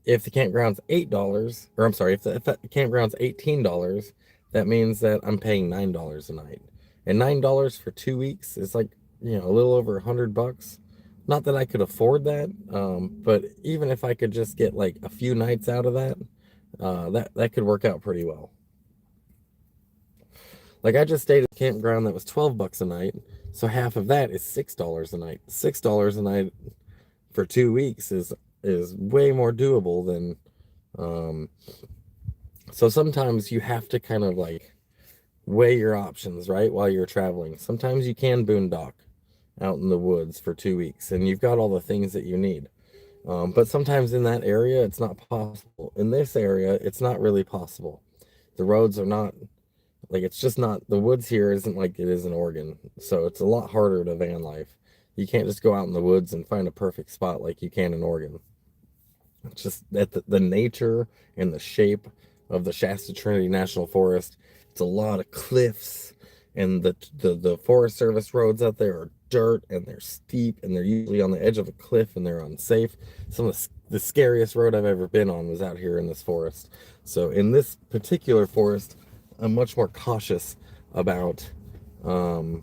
if the campground's $8, or I'm sorry, if the campground's $18, that means that I'm paying $9 a night. And $9 for 2 weeks is like, a little over $100. Not that I could afford that, but even if I could just get like a few nights out of that, that could work out pretty well. Like I just stayed at a campground that was $12 a night, so half of that is $6 a night. $6 a night for 2 weeks is way more doable than. Um, so sometimes you have to kind of like weigh your options, right, while you're traveling. Sometimes you can boondock out in the woods for 2 weeks, and you've got all the things that you need. But sometimes in that area, it's not possible. In this area, it's not really possible. The roads are not like it's just not the woods here isn't like it is in Oregon. So it's a lot harder to van life. You can't just go out in the woods and find a perfect spot like you can in Oregon. It's just that the nature and the shape of the Shasta Trinity National Forest, it's a lot of cliffs, and the Forest Service roads out there are dirt and they're steep and they're usually on the edge of a cliff and they're unsafe. Some of the scariest road I've ever been on was out here in this forest. So in this particular forest, I'm much more cautious about um,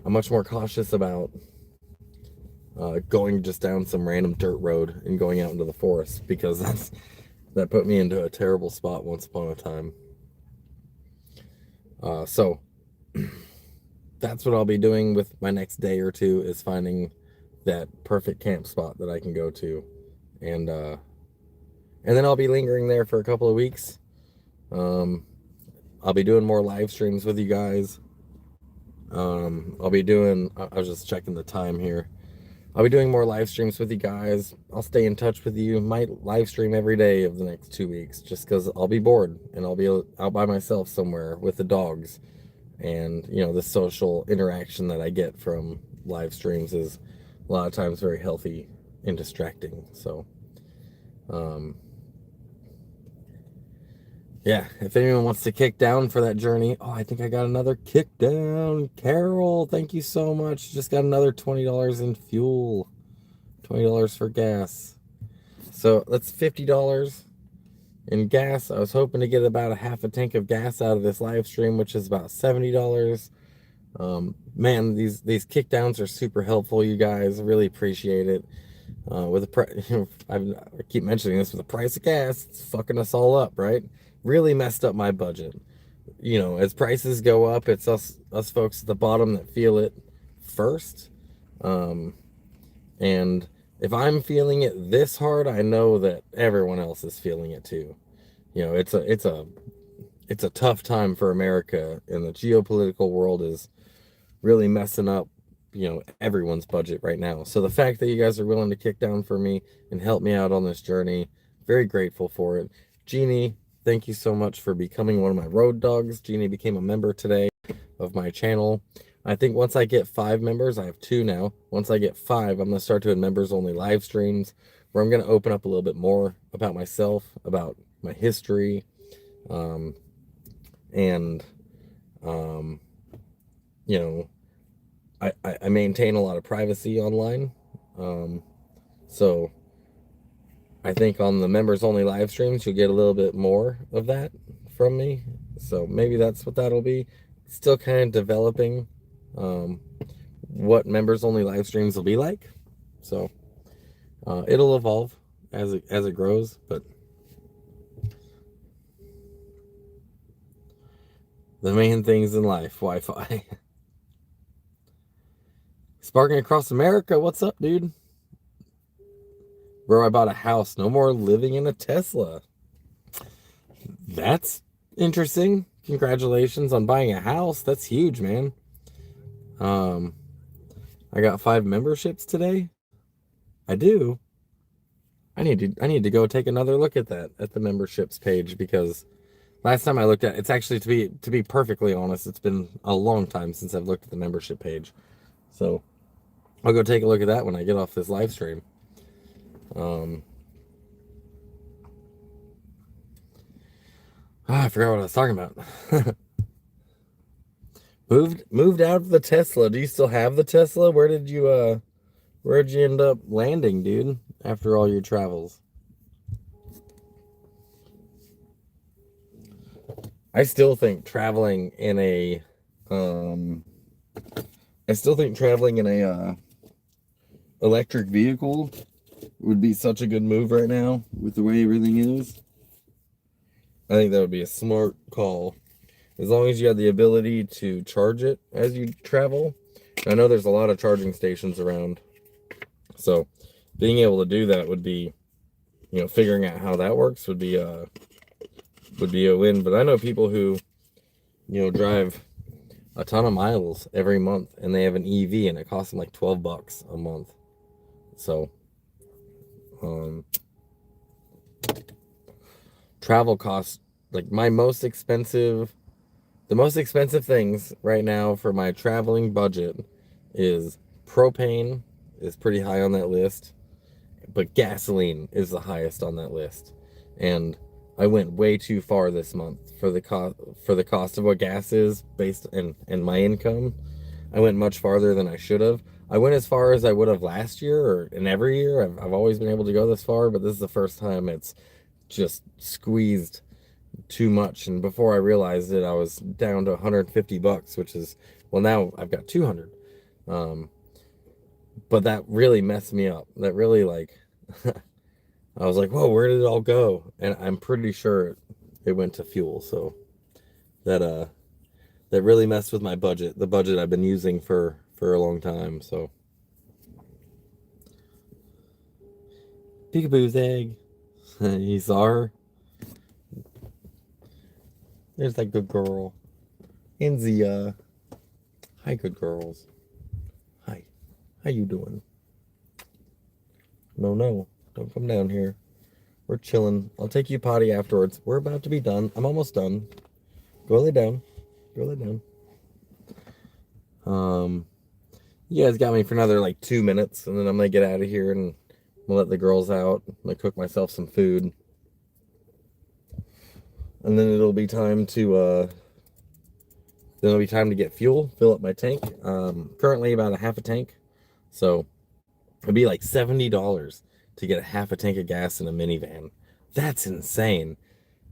I'm much more cautious about going just down some random dirt road and going out into the forest, because that put me into a terrible spot once upon a time. So that's what I'll be doing with my next day or two, is finding that perfect camp spot that I can go to, and then I'll be lingering there for a couple of weeks. I'll be doing more live streams with you guys. I'll be doing. I was just checking the time here. I'll be doing more live streams with you guys. I'll stay in touch with you. Might live stream every day of the next 2 weeks, just because I'll be bored and I'll be out by myself somewhere with the dogs. And, the social interaction that I get from live streams is a lot of times very healthy and distracting. So, yeah, if anyone wants to kick down for that journey, I think I got another kick down. Carol, thank you so much. Just got another $20 in fuel, $20 for gas. So that's $50 in gas. I was hoping to get about a half a tank of gas out of this live stream, which is about $70. Man, these kickdowns are super helpful, you guys. I really appreciate it. With the I keep mentioning this, with the price of gas, it's fucking us all up, right? Really messed up my budget. As prices go up, it's us folks at the bottom that feel it first. And if I'm feeling it this hard, I know that everyone else is feeling it too. It's a tough time for America, and the geopolitical world is really messing up, everyone's budget right now. So the fact that you guys are willing to kick down for me and help me out on this journey, very grateful for it. Jeannie, thank you so much for becoming one of my road dogs. Jeannie became a member today of my channel. I think once I get 5 members, I have 2 now. Once I get 5, I'm going to start doing members only live streams, where I'm going to open up a little bit more about myself, about my history, and you know, I maintain a lot of privacy online. So I think on the members only live streams, you'll get a little bit more of that from me. So maybe that's what that'll be. Still kind of developing what members only live streams will be like. So it'll evolve as it grows, but the main things in life, Wi-Fi. Sparking across America, what's up, dude? Bro, I bought a house. No more living in a Tesla. That's interesting. Congratulations on buying a house. That's huge, man. I got 5 memberships today. I do. I need to go take another look at that, at the memberships page, because last time I looked at it's actually, to be perfectly honest, it's been a long time since I've looked at the membership page. So I'll go take a look at that when I get off this live stream. I forgot what I was talking about. Moved out of the Tesla. Do you still have the Tesla? Where'd you end up landing, dude, after all your travels? I still think traveling in a um I still think traveling in a electric vehicle would be such a good move right now with the way everything is. I think that would be a smart call. As long as you have the ability to charge it as you travel. I know there's a lot of charging stations around. So being able to do that would be, figuring out how that works would be a win. But I know people who, drive a ton of miles every month and they have an EV and it costs them like $12 a month. So travel costs, like the most expensive things right now for my traveling budget is propane is pretty high on that list, but gasoline is the highest on that list. And I went way too far this month for the cost of what gas is based in my income. I went much farther than I should have. I went as far as I would have last year or in every year. I've always been able to go this far, but this is the first time it's just squeezed too much. And before I realized it, I was down to $150, which is, well, now I've got 200. But that really messed me up. That really I was like, whoa, where did it all go? And I'm pretty sure it went to fuel. So that really messed with my budget, the budget I've been using for a long time. So Peekaboo's egg. You saw her. There's that good girl. And Zia. Hi, good girls. Hi. How you doing? No. Don't come down here. We're chilling. I'll take you potty afterwards. We're about to be done. I'm almost done. Go lay down. Go lay down. You guys got me for another like 2 minutes, and then I'm gonna get out of here and I'm gonna let the girls out. I'm gonna cook myself some food. And then it'll be time to get fuel, fill up my tank. Currently about a half a tank. So it'd be like $70 to get a half a tank of gas in a minivan. That's insane.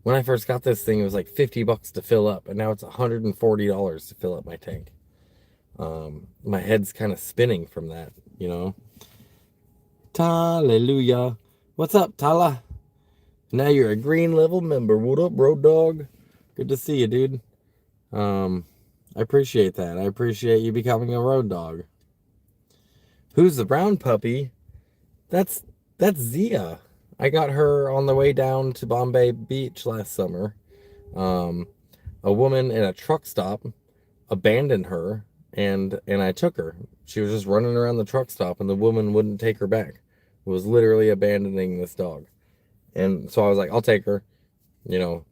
When I first got this thing, it was like $50 to fill up, and now it's $140 to fill up my tank. My head's kind of spinning from that, Hallelujah. What's up, Tala? Now you're a green level member. What up, road dog? Good to see you, dude. I appreciate that. I appreciate you becoming a road dog. Who's the brown puppy? That's Zia. I got her on the way down to Bombay Beach last summer. A woman in a truck stop abandoned her, and I took her. She was just running around the truck stop, and the woman wouldn't take her back. It was literally abandoning this dog. And so I was like, I'll take her, So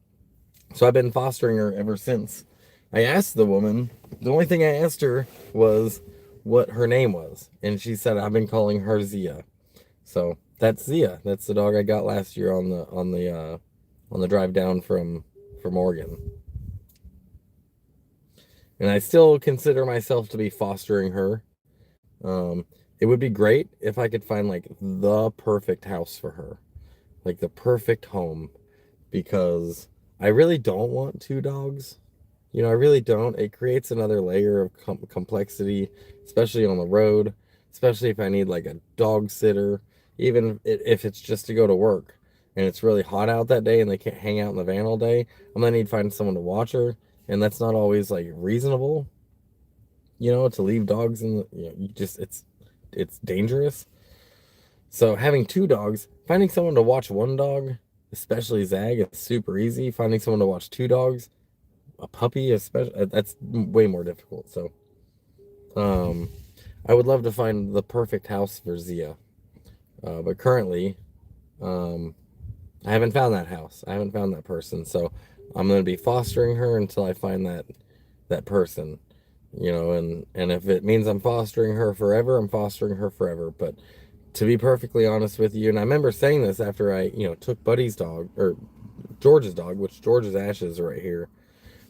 I've been fostering her ever since. I asked the woman, the only thing I asked her was what her name was. And she said, I've been calling her Zia. So that's Zia. That's the dog I got last year on the drive down from Oregon. And I still consider myself to be fostering her. It would be great if I could find like the perfect house for her, like the perfect home, because I really don't want two dogs. I really don't. It creates another layer of complexity, especially on the road, especially if I need like a dog sitter, even if it's just to go to work and it's really hot out that day and they can't hang out in the van all day. I'm gonna need to find someone to watch her, and that's not always like reasonable, to leave dogs in the, you just it's dangerous. So having two dogs, finding someone to watch one dog, especially Zag, it's super easy. Finding someone to watch two dogs, a puppy, especially, that's way more difficult. So, I would love to find the perfect house for Zia, but currently, I haven't found that house. I haven't found that person. So I'm gonna be fostering her until I find that person, and if it means I'm fostering her forever, I'm fostering her forever. But to be perfectly honest with you, and I remember saying this after I, took Buddy's dog, or George's dog, which George's ashes are right here.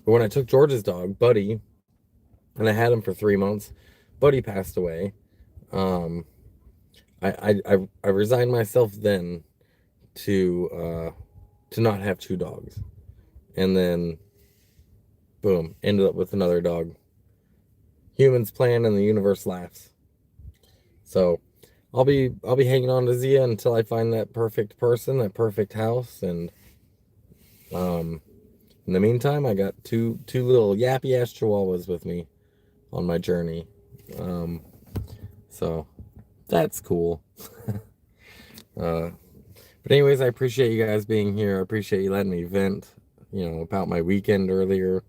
But when I took George's dog, Buddy, and I had him for 3 months, Buddy passed away. I resigned myself then to not have two dogs, and then boom, ended up with another dog. Humans plan and the universe laughs. So I'll be hanging on to Zia until I find that perfect person, that perfect house, and in the meantime, I got two little yappy ass chihuahuas with me on my journey. So that's cool. But anyways, I appreciate you guys being here. I appreciate you letting me vent, about my weekend earlier.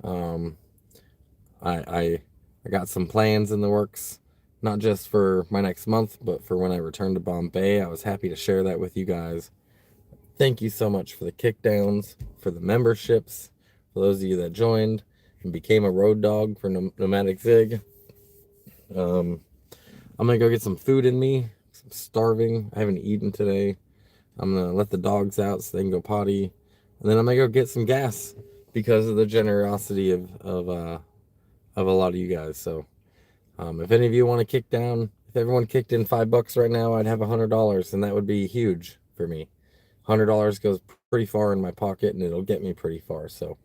Um, I got some plans in the works, not just for my next month, but for when I return to Bombay. I was happy to share that with you guys. Thank you so much for the kickdowns, for the memberships, for those of you that joined and became a road dog for Nomadic Zig. I'm gonna go get some food in me. I'm starving. I haven't eaten today. I'm gonna let the dogs out so they can go potty, and then I'm gonna go get some gas because of the generosity of a lot of you guys. So, if any of you want to kick down, if everyone kicked in $5 right now, I'd have $100, and that would be huge for me. $100 goes pretty far in my pocket, and it'll get me pretty far. So,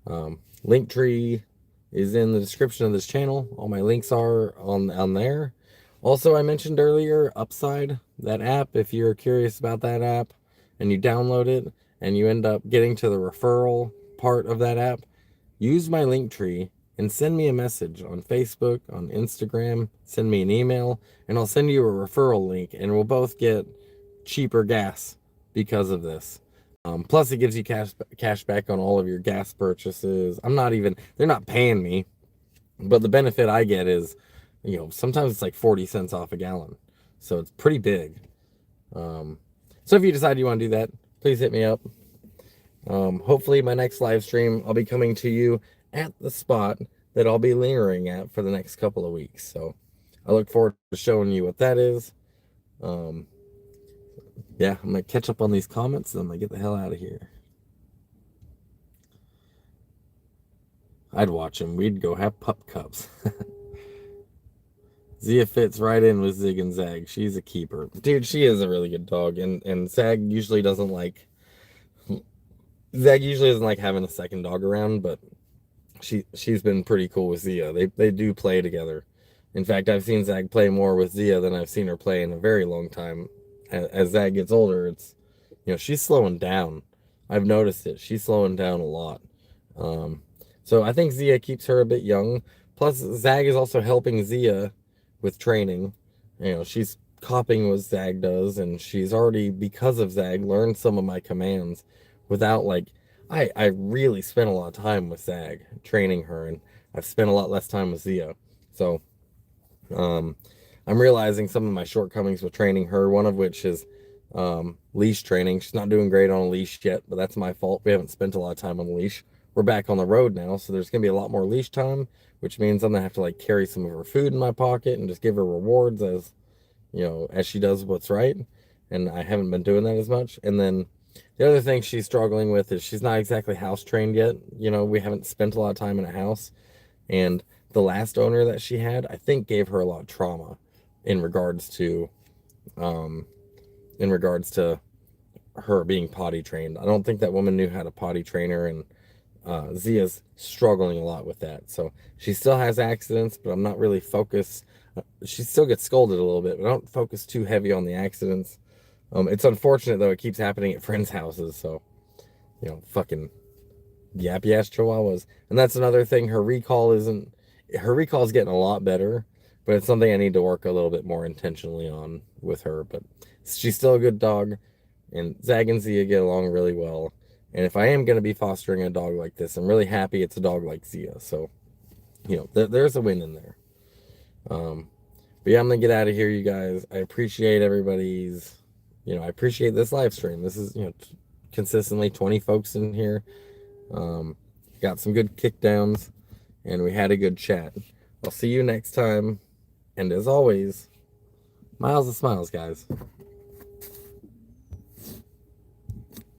Linktree is in the description of this channel. All my links are on there. Also, I mentioned earlier Upside, that app. If you're curious about that app and you download it and you end up getting to the referral part of that app, use my Linktree and send me a message on Facebook, on Instagram, send me an email, and I'll send you a referral link, and we'll both get cheaper gas because of this. Plus, it gives you cash back on all of your gas purchases. They're not paying me, but the benefit I get is, sometimes it's like 40 cents off a gallon. So it's pretty big. So if you decide you want to do that, please hit me up. Hopefully my next live stream, I'll be coming to you at the spot that I'll be lingering at for the next couple of weeks. So I look forward to showing you what that is. Yeah, I'm going to catch up on these comments and I'm going to get the hell out of here. I'd watch him. We'd go have pup cups. Zia fits right in with Zig and Zag. She's a keeper. Dude, she is a really good dog. And Zag usually doesn't like having a second dog around, but she's been pretty cool with Zia. They do play together. In fact, I've seen Zag play more with Zia than I've seen her play in a very long time. As Zag gets older, it's, she's slowing down. I've noticed it. She's slowing down a lot. So I think Zia keeps her a bit young. Plus, Zag is also helping Zia with training. She's copying what Zag does, and she's already, because of Zag, learned some of my commands without, I really spent a lot of time with Zag training her, and I've spent a lot less time with Zia. So, I'm realizing some of my shortcomings with training her, one of which is leash training. She's not doing great on a leash yet, but that's my fault. We haven't spent a lot of time on the leash. We're back on the road now, so there's going to be a lot more leash time, which means I'm going to have to carry some of her food in my pocket and just give her rewards as she does what's right. And I haven't been doing that as much. And then the other thing she's struggling with is she's not exactly house trained yet. We haven't spent a lot of time in a house. And the last owner that she had, I think, gave her a lot of trauma in regards to her being potty trained. I don't think that woman knew how to potty train her, and Zia's struggling a lot with that. So she still has accidents, but I'm not really focused. She still gets scolded a little bit, but I don't focus too heavy on the accidents. It's unfortunate, though. It keeps happening at friends' houses. So, fucking yappy ass chihuahuas. And that's another thing. Her recall is getting a lot better, but it's something I need to work a little bit more intentionally on with her. But she's still a good dog, and Zag and Zia get along really well. And if I am going to be fostering a dog like this, I'm really happy it's a dog like Zia. So, there's a win in there. But yeah, I'm going to get out of here, you guys. I appreciate everybody's, I appreciate this live stream. This is, consistently 20 folks in here. Got some good kickdowns, and we had a good chat. I'll see you next time. And as always, miles of smiles, guys.